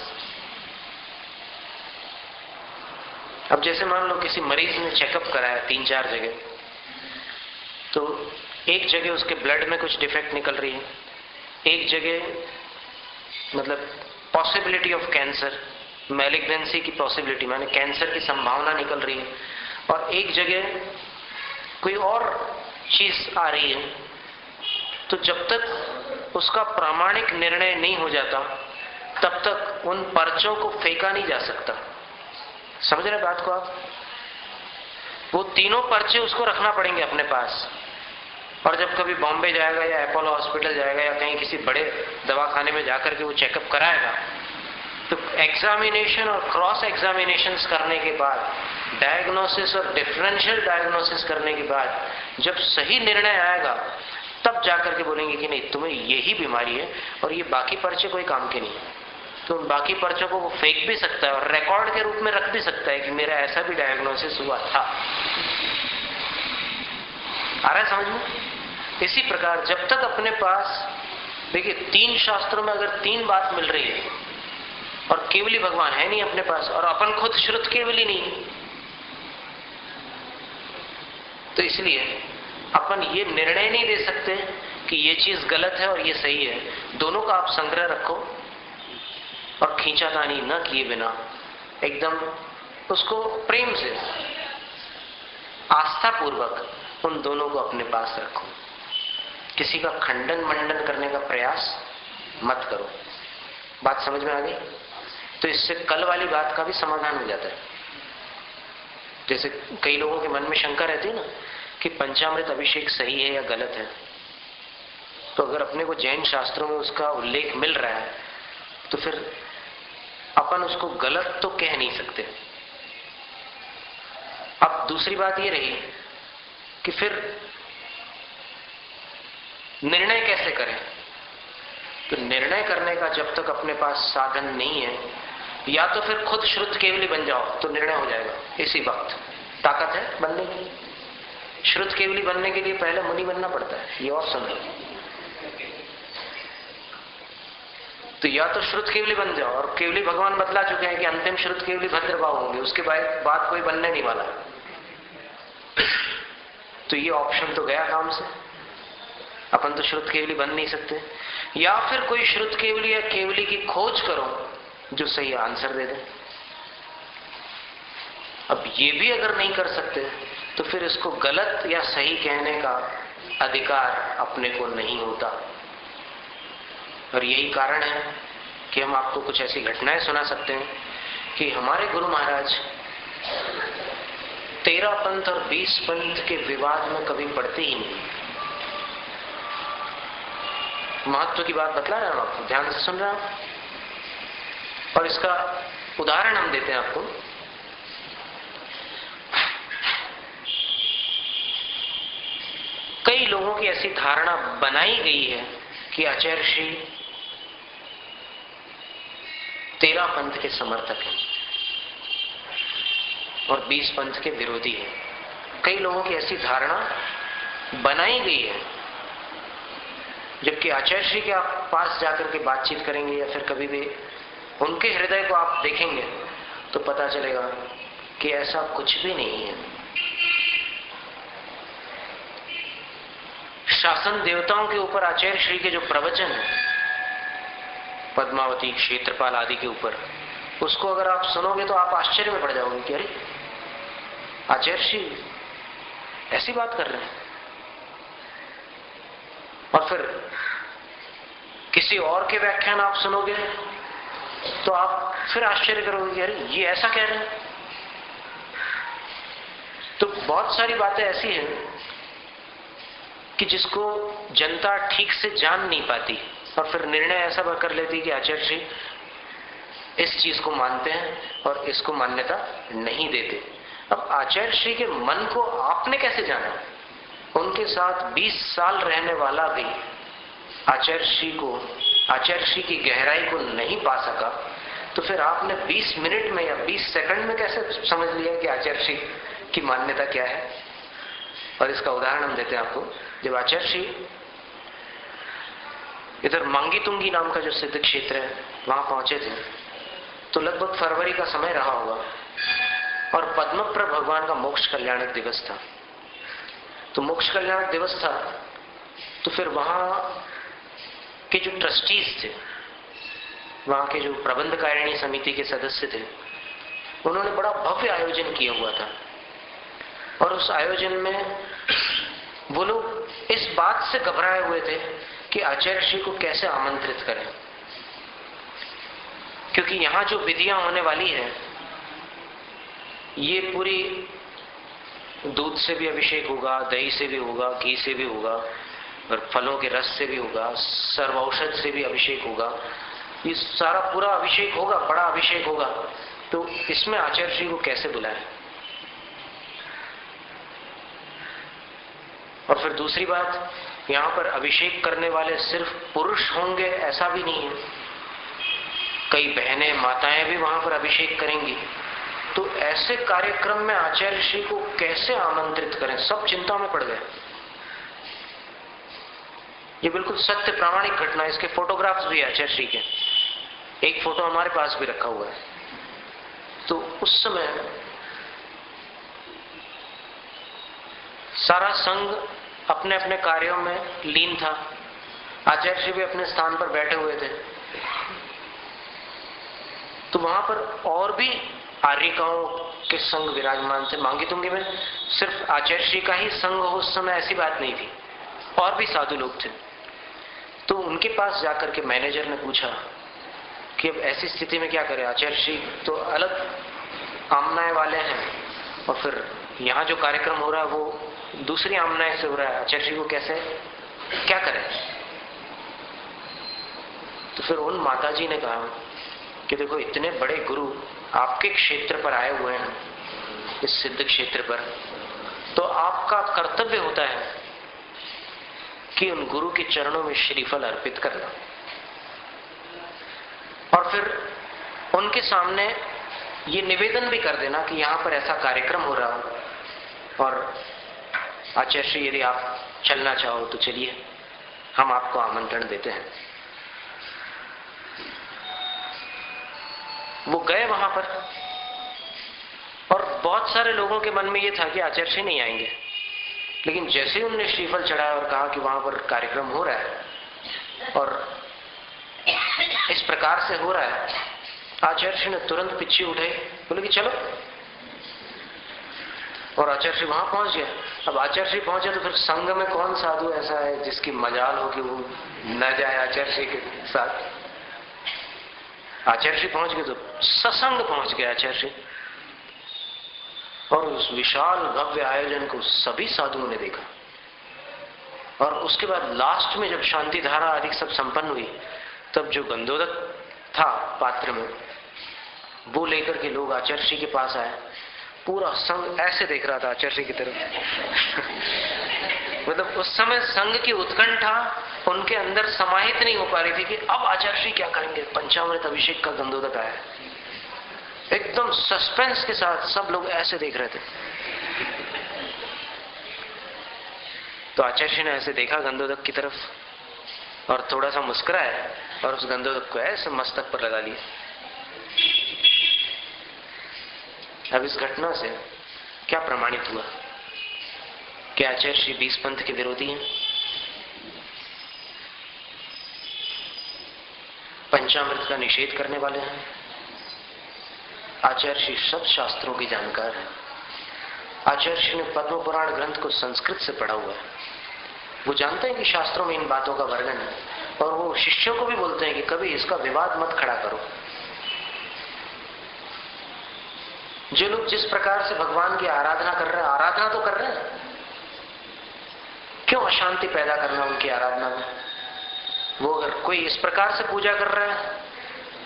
अब जैसे मान लो किसी मरीज ने चेकअप कराया 3-4 जगह, तो एक जगह उसके ब्लड में कुछ डिफेक्ट निकल रही है, एक जगह मतलब पॉसिबिलिटी ऑफ कैंसर, मैलिग्नेंसी की पॉसिबिलिटी माने कैंसर की संभावना निकल रही है, और एक जगह कोई और चीज आ रही है। तो जब तक उसका प्रामाणिक निर्णय नहीं हो जाता तब तक उन पर्चों को फेंका नहीं जा सकता। समझ रहे बात को आप? वो तीनों पर्चे उसको रखना पड़ेंगे अपने पास, और जब कभी बॉम्बे जाएगा या अपोलो हॉस्पिटल जाएगा या कहीं किसी बड़े दवाखाने में जाकर के वो चेकअप कराएगा, तो एग्जामिनेशन और क्रॉस एग्जामिनेशन करने के बाद, डायग्नोसिस और डिफरेंशियल डायग्नोसिस करने के बाद जब सही निर्णय आएगा तब जाकर के बोलेंगे कि नहीं तुम्हें यही बीमारी है और ये बाकी पर्चे कोई काम के नहीं। तो बाकी पर्चों को वो फेंक भी सकता है और रिकॉर्ड के रूप में रख भी सकता है कि मेरा ऐसा भी डायग्नोसिस हुआ था। आ रहा है समझ में? इसी प्रकार जब तक अपने पास, देखिए 3 शास्त्रों में अगर 3 बात मिल रही है और केवली भगवान है नहीं अपने पास, और अपन खुद श्रुत केवली नहीं, तो इसलिए अपन ये निर्णय नहीं दे सकते कि ये चीज गलत है और ये सही है। दोनों का आप संग्रह रखो, और खींचातानी न किए बिना एकदम उसको प्रेम से, आस्था पूर्वक उन दोनों को अपने पास रखो। किसी का खंडन मंडन करने का प्रयास मत करो। बात समझ में आ गई? तो इससे कल वाली बात का भी समाधान हो जाता है। जैसे कई लोगों के मन में शंका रहती है ना कि पंचामृत अभिषेक सही है या गलत है, तो अगर अपने को जैन शास्त्रों में उसका उल्लेख मिल रहा है तो फिर अपन उसको गलत तो कह नहीं सकते। अब दूसरी बात ये रही कि फिर निर्णय कैसे करें। तो निर्णय करने का जब तक अपने पास साधन नहीं है, या तो फिर खुद श्रुत केवली बन जाओ तो निर्णय हो जाएगा इसी वक्त। ताकत है बनने की। श्रुत केवली बनने के लिए पहले मुनि बनना पड़ता है, ये और सुन लो। तो या तो श्रुत केवली बन जाओ, और केवली भगवान बतला चुके हैं कि अंतिम श्रुत केवली भद्रभाव होंगे, उसके बाद कोई बनने नहीं वाला। तो ये ऑप्शन तो गया काम से, अपन तो श्रुत केवली बन नहीं सकते। या फिर कोई श्रुत केवली या केवली की खोज करो जो सही आंसर दे दे। अब ये भी अगर नहीं कर सकते तो फिर इसको गलत या सही कहने का अधिकार अपने को नहीं होता। और यही कारण है कि हम आपको कुछ ऐसी घटनाएं सुना सकते हैं कि हमारे गुरु महाराज 13 पंथ और 20 पंथ के विवाद में कभी पड़ते ही नहीं। महत्व की बात बतला रहा हूं आपको, ध्यान से सुन रहे हैं आप। और इसका उदाहरण हम देते हैं आपको। कई लोगों की ऐसी धारणा बनाई गई है कि आचार्य श्री 13 पंथ के समर्थक हैं और 20 पंथ के विरोधी हैं। कई लोगों की ऐसी धारणा बनाई गई है, जबकि आचार्य श्री के आप पास जाकर के बातचीत करेंगे या फिर कभी भी उनके हृदय को आप देखेंगे तो पता चलेगा कि ऐसा कुछ भी नहीं है। शासन देवताओं के ऊपर आचार्य श्री के जो प्रवचन है, पद्मावती, क्षेत्रपाल आदि के ऊपर, उसको अगर आप सुनोगे तो आप आश्चर्य में पड़ जाओगे कि अरे आचार्य श्री ऐसी बात कर रहे हैं। और फिर किसी और के व्याख्यान आप सुनोगे तो आप फिर आश्चर्य करोगे कि अरे ये ऐसा कह रहे हैं। तो बहुत सारी बातें ऐसी हैं कि जिसको जनता ठीक से जान नहीं पाती और फिर निर्णय ऐसा कर लेती कि आचार्य जी इस चीज को मानते हैं और इसको मान्यता नहीं देते। अब आचार्य श्री के मन को आपने कैसे जाना? उनके साथ 20 साल रहने वाला भी आचार्य श्री की गहराई को नहीं पा सका, तो फिर आपने 20 मिनट में या 20 सेकंड में कैसे समझ लिया कि आचार्य श्री की मान्यता क्या है? और इसका उदाहरण हम देते हैं आपको। जब आचार्य श्री इधर मांगी तुंगी नाम का जो सिद्ध क्षेत्र है वहां पहुंचे थे, तो लगभग फरवरी का समय रहा होगा और पद्मप्रभ भगवान का मोक्ष कल्याणक दिवस था। तो मोक्ष कल्याणक दिवस था तो फिर वहां के जो ट्रस्टीज थे, वहां के जो प्रबंधकारिणी समिति के सदस्य थे, उन्होंने बड़ा भव्य आयोजन किया हुआ था। और उस आयोजन में वो लोग इस बात से घबराए हुए थे कि आचार्य श्री को कैसे आमंत्रित करें, क्योंकि यहां जो विधियां होने वाली है ये पूरी दूध से भी अभिषेक होगा, दही से भी होगा, घी से भी होगा और फलों के रस से भी होगा, सर्वौषध से भी अभिषेक होगा। ये सारा पूरा अभिषेक होगा, बड़ा अभिषेक होगा। तो इसमें आचार्य श्री को कैसे बुलाएं? और फिर दूसरी बात, यहां पर अभिषेक करने वाले सिर्फ पुरुष होंगे ऐसा भी नहीं है, कई बहनें माताएं भी वहां पर अभिषेक करेंगी। तो ऐसे कार्यक्रम में आचार्य श्री को कैसे आमंत्रित करें? सब चिंता में पड़ गए। ये बिल्कुल सत्य प्रामाणिक घटना, इसके फोटोग्राफ्स भी है आचार्य श्री के। एक फोटो हमारे पास भी रखा हुआ है। तो उस समय सारा संघ अपने अपने कार्यों में लीन था। आचार्य श्री भी अपने स्थान पर बैठे हुए थे। तो वहां पर और भी आर्यिकाओं के संग विराजमान थे। मांगी तुंगी में सिर्फ आचार्य श्री का ही संग हो उस समय ऐसी बात नहीं थी, और भी साधु लोग थे। तो उनके पास जाकर के मैनेजर ने पूछा कि अब ऐसी स्थिति में क्या करें, आचार्य श्री तो अलग आमनाएं वाले हैं और फिर यहाँ जो कार्यक्रम हो रहा है वो दूसरी आमनाएं से हो रहा है, आचार्य श्री को कैसे क्या करें। तो फिर उन माताजी ने कहा कि देखो इतने बड़े गुरु आपके क्षेत्र पर आए हुए हैं, इस सिद्ध क्षेत्र पर, तो आपका कर्तव्य होता है कि उन गुरु के चरणों में श्रीफल अर्पित करना और फिर उनके सामने ये निवेदन भी कर देना कि यहां पर ऐसा कार्यक्रम हो रहा हो और आचार्य श्री यदि आप चलना चाहो तो चलिए, हम आपको आमंत्रण देते हैं। वो गए वहां पर और बहुत सारे लोगों के मन में ये था कि आचार्य श्री नहीं आएंगे, लेकिन जैसे ही उन्होंने श्रीफल चढ़ाया और कहा कि वहां पर कार्यक्रम हो रहा है और इस प्रकार से हो रहा है, आचार्य श्री ने तुरंत पिच्छी उठाई, बोले कि चलो, और आचार्य श्री वहां पहुंच गए। अब आचार्य श्री पहुंचे तो फिर संघ में कौन साधु ऐसा है जिसकी मजाल हो कि वो न जाए आचार्य श्री के साथ। आचार्य श्री पहुंच गए तो सत्संग पहुंच गए आचार्य श्री, और उस विशाल भव्य आयोजन को सभी साधुओं ने देखा। और उसके बाद लास्ट में जब शांति धारा आदि सब संपन्न हुई, तब जो गंधोदक था पात्र में, वो लेकर के लोग आचार्य श्री के पास आए। पूरा संघ ऐसे देख रहा था आचार्य श्री की तरफ मतलब उस समय संघ की उत्कंठा उनके अंदर समाहित नहीं हो पा रही थी कि अब आचार्य श्री क्या करेंगे। पंचामृत अभिषेक का गंधोदक आया, एकदम सस्पेंस के साथ सब लोग ऐसे देख रहे थे। तो आचार्य श्री ने ऐसे देखा गंधोदक की तरफ और थोड़ा सा मुस्कुराया और उस गंधोदक को ऐसे मस्तक पर लगा लिया। अब इस घटना से क्या प्रमाणित हुआ कि आचार्य श्री 20 पंथ के विरोधी हैं, पंचामृत का निषेध करने वाले हैं। आचार्य श्री सब शास्त्रों की जानकार है। आचार्य श्री ने पद्म पुराण ग्रंथ को संस्कृत से पढ़ा हुआ है। वो जानते हैं कि शास्त्रों में इन बातों का वर्णन है और वो शिष्यों को भी बोलते हैं कि कभी इसका विवाद मत खड़ा करो। जो लोग जिस प्रकार से भगवान की आराधना कर रहे हैं, आराधना तो कर रहे हैं, क्यों अशांति पैदा करना उनकी आराधना में। वो अगर कोई इस प्रकार से पूजा कर रहा है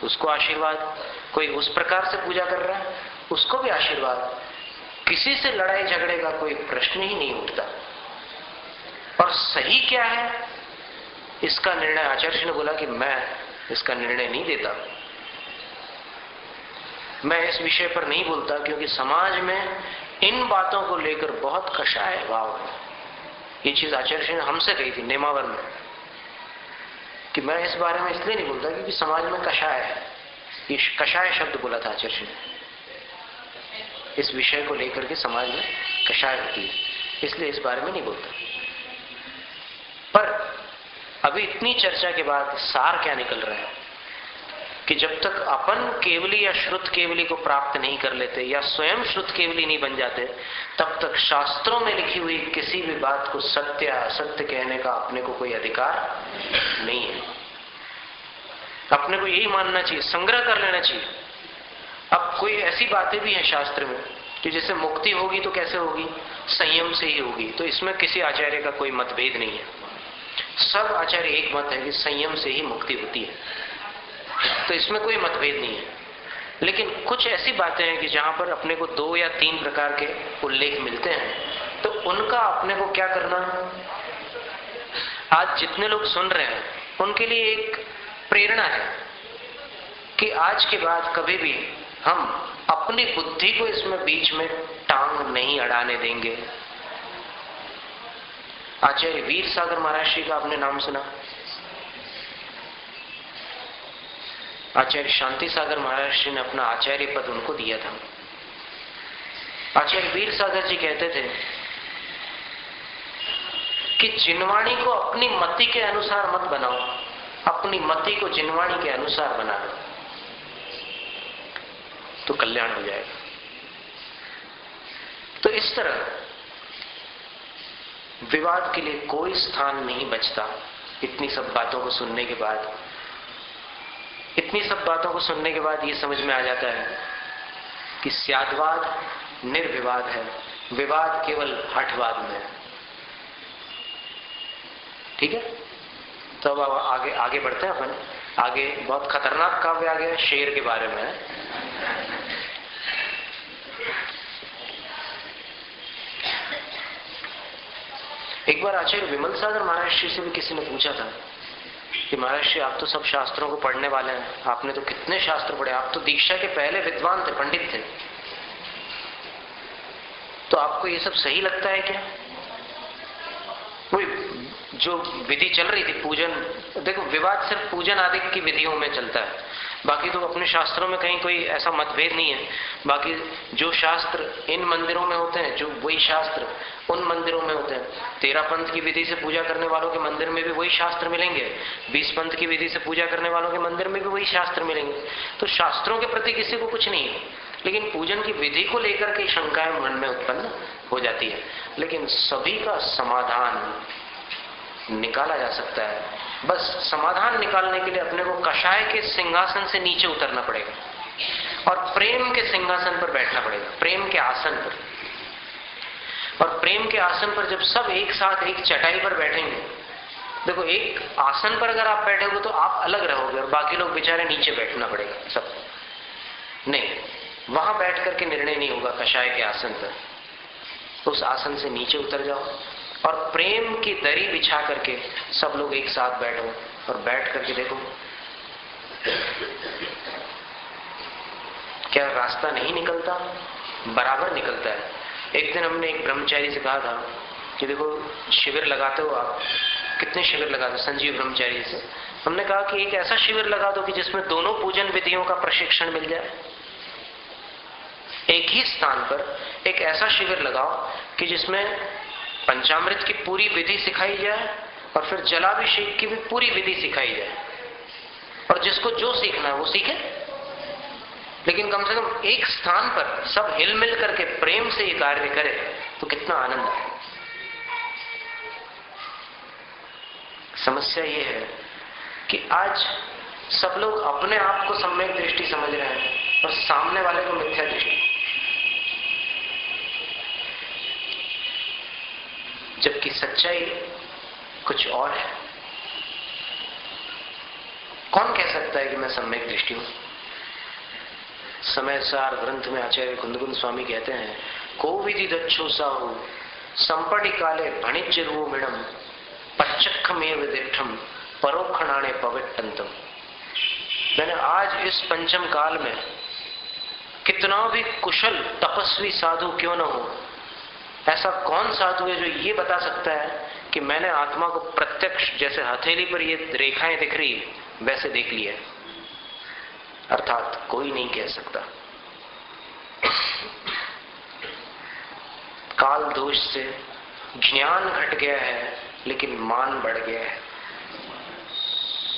उसको आशीर्वाद, कोई उस प्रकार से पूजा कर रहा है उसको भी आशीर्वाद। किसी से लड़ाई झगड़े का कोई प्रश्न ही नहीं उठता। और सही क्या है इसका निर्णय आचार्य ने बोला कि मैं इसका निर्णय नहीं देता, मैं इस विषय पर नहीं बोलता, क्योंकि समाज में इन बातों को लेकर बहुत कषाय भाव है। ये चीज आचार्य ने हमसे कही थी नेमावर में कि मैं इस बारे में इसलिए नहीं बोलता क्योंकि समाज में कषाय है। ये कषाय शब्द बोला था आचार्य ने, इस विषय को लेकर के समाज में कषाय होती है, इसलिए इस बारे में नहीं बोलता। पर अभी इतनी चर्चा के बाद सार क्या निकल रहा है कि जब तक अपन केवली या श्रुत केवली को प्राप्त नहीं कर लेते या स्वयं श्रुत केवली नहीं बन जाते, तब तक शास्त्रों में लिखी हुई किसी भी बात को सत्य असत्य कहने का अपने को कोई अधिकार नहीं है। अपने को यही मानना चाहिए, संग्रह कर लेना चाहिए। अब कोई ऐसी बातें भी हैं शास्त्र में कि जैसे मुक्ति होगी तो कैसे होगी, संयम से ही होगी, तो इसमें किसी आचार्य का कोई मतभेद नहीं है। सब आचार्य एक मत है कि संयम से ही मुक्ति होती है, तो इसमें कोई मतभेद नहीं है। लेकिन कुछ ऐसी बातें हैं कि जहां पर अपने को 2 या 3 प्रकार के उल्लेख मिलते हैं, तो उनका अपने को क्या करना। आज जितने लोग सुन रहे हैं उनके लिए एक प्रेरणा है कि आज के बाद कभी भी हम अपनी बुद्धि को इसमें बीच में टांग नहीं अड़ाने देंगे। आचार्य वीर सागर महाराज जी का आपने नाम सुना। आचार्य शांति सागर महाराज जी ने अपना आचार्य पद उनको दिया था। आचार्य वीर सागर जी कहते थे कि जिनवाणी को अपनी मति के अनुसार मत बनाओ, अपनी मति को जिनवाणी के अनुसार बना लो। तो कल्याण हो जाएगा। तो इस तरह विवाद के लिए कोई स्थान नहीं बचता। इतनी सब बातों को सुनने के बाद, इतनी सब बातों को सुनने के बाद ये समझ में आ जाता है कि स्याद्वाद निर्विवाद है, विवाद केवल हठवाद में है। ठीक है, तो अब आगे बढ़ते हैं अपन। आगे बहुत खतरनाक काव्य आ गया, शेर के बारे में है। एक बार आचार्य विमल सागर महाराज श्री से भी किसी ने पूछा था कि महाराज श्री, आप तो सब शास्त्रों को पढ़ने वाले हैं, आपने तो कितने शास्त्र पढ़े, आप तो दीक्षा के पहले विद्वान थे, पंडित थे, तो आपको ये सब सही लगता है क्या? वही जो विधि चल रही थी पूजन, देखो विवाद सिर्फ पूजन आदि की विधियों में चलता है, बाकी तो अपने शास्त्रों में कहीं कोई ऐसा मतभेद नहीं है। बाकी जो शास्त्र इन मंदिरों में होते हैं, जो वही शास्त्र उन मंदिरों में होते हैं। 13 पंथ की विधि से पूजा करने वालों के मंदिर में भी वही शास्त्र मिलेंगे, 20 पंथ की विधि से पूजा करने वालों के मंदिर में भी वही शास्त्र मिलेंगे। तो शास्त्रों के प्रति किसी को कुछ नहीं है, लेकिन पूजन की विधि को लेकर के शंकाएं मन में उत्पन्न हो जाती है। लेकिन सभी का समाधान निकाला जा सकता है। बस समाधान निकालने के लिए अपने को कषाय के सिंहासन से नीचे उतरना पड़ेगा और प्रेम के सिंहासन पर बैठना पड़ेगा, प्रेम के आसन पर। और प्रेम के आसन पर जब सब एक साथ एक चटाई पर बैठेंगे, देखो एक आसन पर अगर आप बैठोगे तो आप अलग रहोगे और बाकी लोग बेचारे नीचे बैठना पड़ेगा सब। नहीं, वहां बैठ करके निर्णय नहीं होगा कषाय के आसन पर। उस आसन से नीचे उतर जाओ और प्रेम की दरी बिछा करके सब लोग एक साथ बैठो और बैठ करके देखो क्या रास्ता नहीं निकलता, बराबर निकलता है। एक दिन हमने एक ब्रह्मचारी से कहा था कि देखो शिविर लगाते हो आप, कितने शिविर लगाते हो? संजीव ब्रह्मचारी से हमने कहा कि एक ऐसा शिविर लगा दो कि जिसमें दोनों पूजन विधियों का प्रशिक्षण मिल जाए। एक ही स्थान पर एक ऐसा शिविर लगाओ कि जिसमें पंचामृत की पूरी विधि सिखाई जाए और फिर जलाभिषेक की भी पूरी विधि सिखाई जाए, और जिसको जो सीखना है वो सीखे, लेकिन कम से कम एक स्थान पर सब हिल मिल करके प्रेम से ये कार्य करे तो कितना आनंद है। समस्या ये है कि आज सब लोग अपने आप को सम्यक दृष्टि समझ रहे हैं और सामने वाले को मिथ्या दृष्टि, जबकि सच्चाई कुछ और है। कौन कह सकता है कि मैं सम्यक दृष्टि हूं? समय सार ग्रंथ में आचार्य कुंदकुंद स्वामी कहते हैं, को विधि दच्छो साहु संपटी काले भणिज्यरूप मिणम पच्चखमेव दिठम परोक्षणाणे पविट्टंतम। मैंने आज इस पंचम काल में कितना भी कुशल तपस्वी साधु क्यों न हो, ऐसा कौन साधु है जो ये बता सकता है कि मैंने आत्मा को प्रत्यक्ष, जैसे हथेली पर ये रेखाएं दिख रही वैसे देख लिया? अर्थात कोई नहीं कह सकता। काल दोष से ज्ञान घट गया है लेकिन मान बढ़ गया है,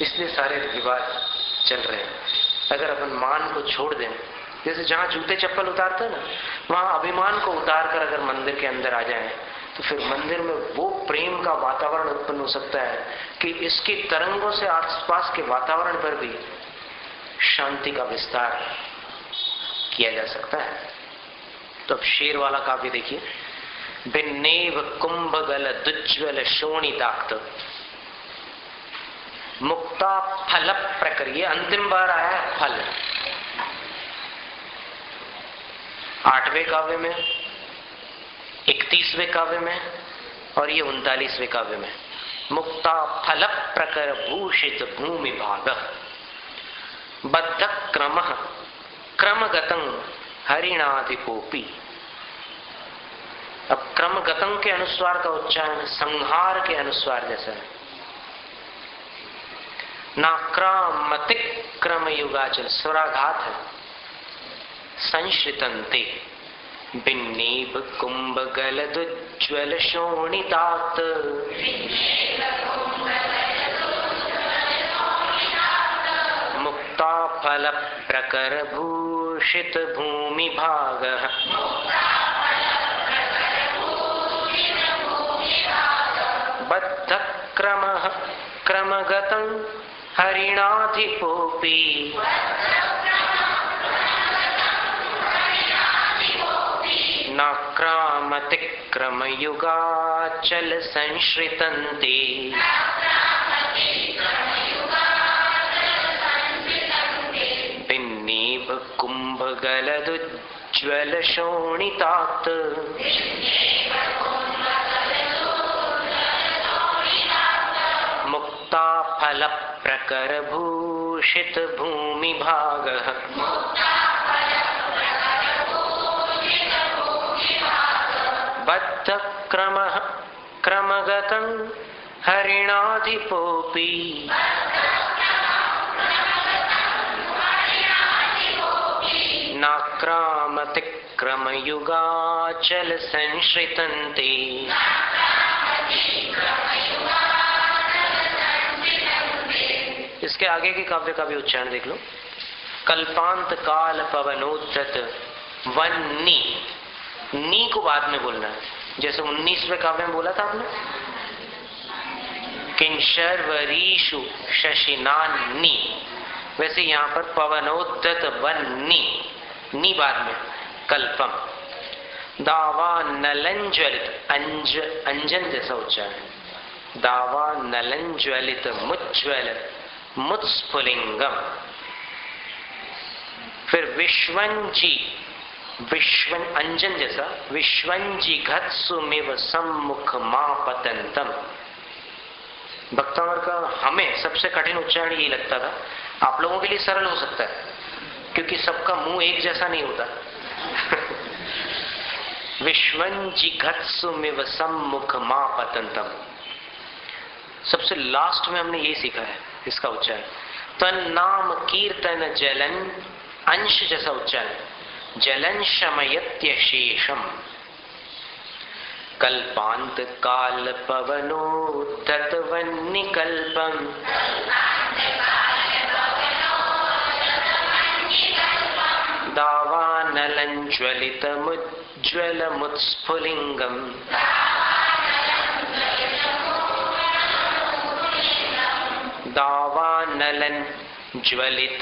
इसलिए सारे विवाद चल रहे हैं। अगर अपन मान को छोड़ दें, जैसे जहां जूते चप्पल उतारते हैं ना, वहां अभिमान को उतार कर अगर मंदिर के अंदर आ जाएं, तो फिर मंदिर में वो प्रेम का वातावरण उत्पन्न हो सकता है कि इसकी तरंगों से आसपास के वातावरण पर भी शांति का विस्तार किया जा सकता है। तो अब शेर वाला काव्य देखिए। बिन्नेव कुंभ गल दुज्ज्वल शोणिताक्त मुक्ता फल प्रकर, ये अंतिम बार आया है फल। 8वें काव्य में, 31वें काव्य में और ये 39वें काव्य में। मुक्ता फल प्रकर भूषित भूमि भाग बद्ध क्रम क्रमगतं हरिणाधिपोपी। अब क्रमगतं के अनुस्वार का उच्चारण संहार के अनुस्वार जैसा है। नाक्रामतिक क्रम युगाचल, स्वराघात है। संश्रितन्ते बिन्नीव कुंभ गलदुज्ज्वल शोणितात मुक्त मुक्ता फल प्रकर भूषित भूमि भागः बद्ध क्रमः क्रमगतं हरिणाधिपोऽपि नाक्रामतिक्रमयुगाचल संश्रितन्ते भिन्नीभ कुम्भगलदुज्ज्वल शोणितात् मुक्ता फल प्रकर भूषित भूमि भागः बद्ध क्रमः क्रमगतं हरिणाधिपोऽपि नाक्रामतिक्रमयुगाचल संश्रितन्ते इसके आगे के काव्य का भी उच्चारण देख लो। कल्पांत काल पवनोद्धत वन्नी, नी को बाद में बोलना है, जैसे 19वें काव्य में बोला था आपने किंशर्वरीषु शशिनान्नी, वैसे यहाँ पर पवनोद्धत वन्नी, नी बाद में कल्पम। दावा नलंज्वलित, अंजन जैसा उच्चारण, दावा नलंज्वलित मुज्ज्वल मुत्स्फुलिंगम। फिर विश्वंजी, विश्वन अंजन जैसा, विश्वंजी घत्सुमिव सम्मुख मापतंतम। भक्तावर का हमें सबसे कठिन उच्चारण यही लगता था, आप लोगों के लिए सरल हो सकता है क्योंकि सबका मुंह एक जैसा नहीं होता। विश्वंजी घत्सुमिव सम्मुख मापतंतम, सबसे लास्ट में हमने ये सीखा है इसका उच्चारण। तन नाम कीर्तन जलन, अंश जैसा उच्चारण, जलन शमयत्य शेषम। कल्पांत काल पवनोद्धत वन्निकल्पम दावानलञ्ज्वलित मुज्ज्वल मुत्स्फुलिंगम। दावानलन ज्वलित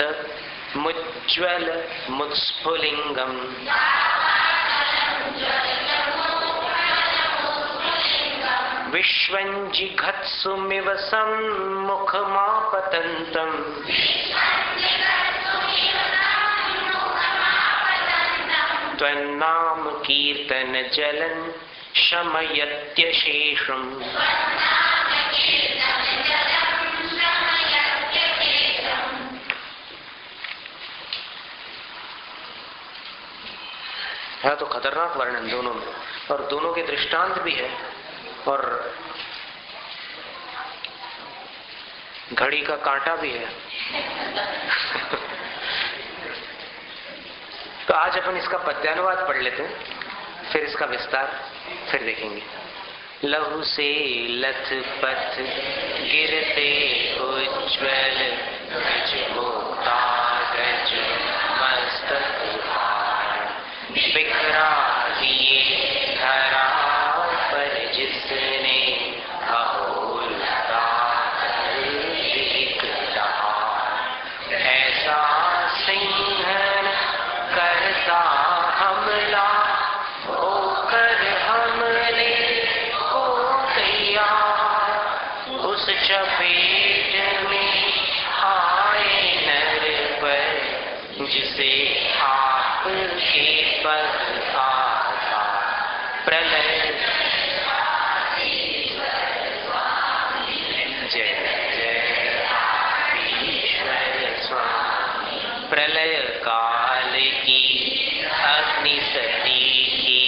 मुज्ज्वल मुत्स्फुलिंगम। विश्वंजिघत्सुमिव सम्मुख मापतंतम। त्वन्नाम कीर्तन जलन शमयत्य शेषम। है तो खतरनाक वर्णन दोनों में, और दोनों के दृष्टांत भी है, और घड़ी का कांटा भी है। तो आज अपन इसका पद्यानुवाद पढ़ लेते हैं, फिर इसका विस्तार फिर देखेंगे। लहू से लथ पथ गिरते उज्ज्वल गज मुक्ता गज मस्तक बिखरा दिए धरा पर जिसने अहोलता दिख रहा। ऐसा सिंहन करता हमला होकर हमले को तैयार। उस चपेट में आए नर पर जिसे आपके पद आता। प्रलय जय जय ईश्वर स्वामी। प्रलय काल की अग्नि सती की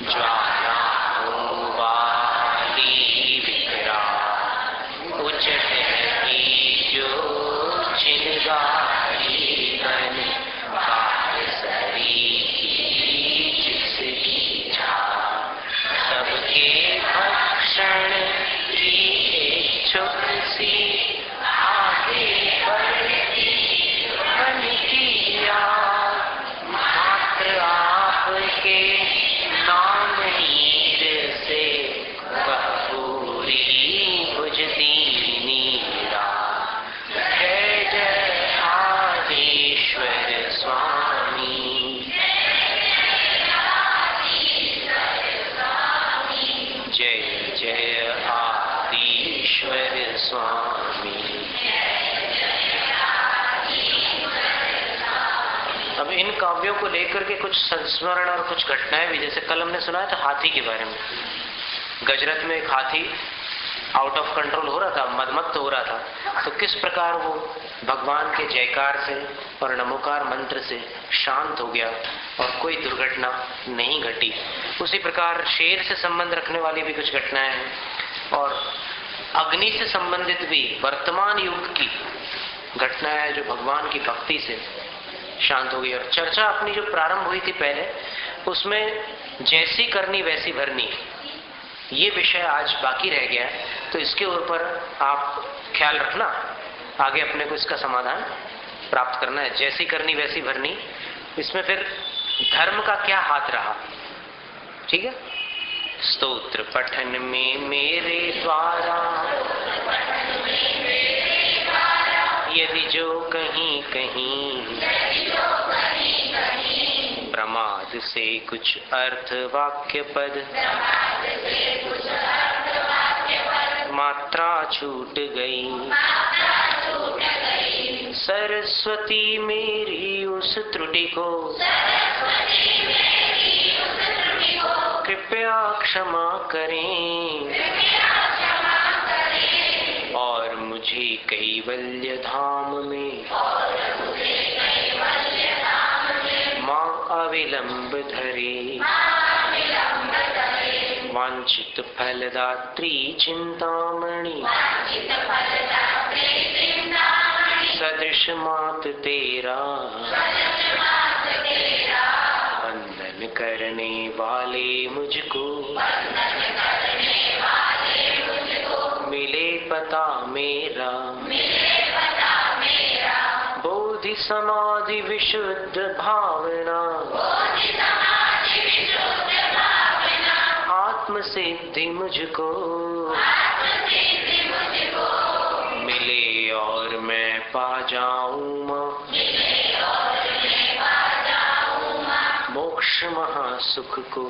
ज्वाला वाली विकराल। उचट की जो चिंगारी बन बांसुरी जिसकी झाल। सबके भक्षण की इच्छुक सी आगे बढ़ती जय जय आदिश्वर स्वामी। अब इन काव्यों को लेकर के कुछ संस्मरण और कुछ घटनाएं भी, जैसे कल हमने सुना था हाथी के बारे में। गजरत में एक हाथी आउट ऑफ कंट्रोल हो रहा था, मदमत्त हो रहा था, तो किस प्रकार वो भगवान के जयकार से और नमोकार मंत्र से शांत हो गया और कोई दुर्घटना नहीं घटी। उसी प्रकार शेर से संबंध रखने वाली भी कुछ घटनाएं हैं और अग्नि से संबंधित भी वर्तमान युग की घटनाएं हैं जो भगवान की भक्ति से शांत हो गई। और चर्चा अपनी जो प्रारंभ हुई थी पहले, उसमें जैसी करनी वैसी भरनी, ये विषय आज बाकी रह गया है। तो इसके ऊपर आप ख्याल रखना, आगे अपने को इसका समाधान प्राप्त करना है। जैसी करनी वैसी भरनी, इसमें फिर धर्म का क्या हाथ रहा, ठीक है। स्तोत्र पठन में मेरे द्वारा यदि जो कहीं कहीं प्रमाद से कुछ अर्थ वाक्य पद मात्रा छूट गई, सरस्वती मेरी उस त्रुटि को कृपया क्षमा करें और मुझे कैवल्य धाम में माँ अविलंब धरे। वांछित फलदात्री चिंतामणि सदृश मात तेरा, वंदन करने वाले मुझको मिले पता मेरा। बोधि समाधि विशुद्ध भावना आत्म सिद्धि मुझको मिले और मैं पा जाऊं मोक्ष महासुख को।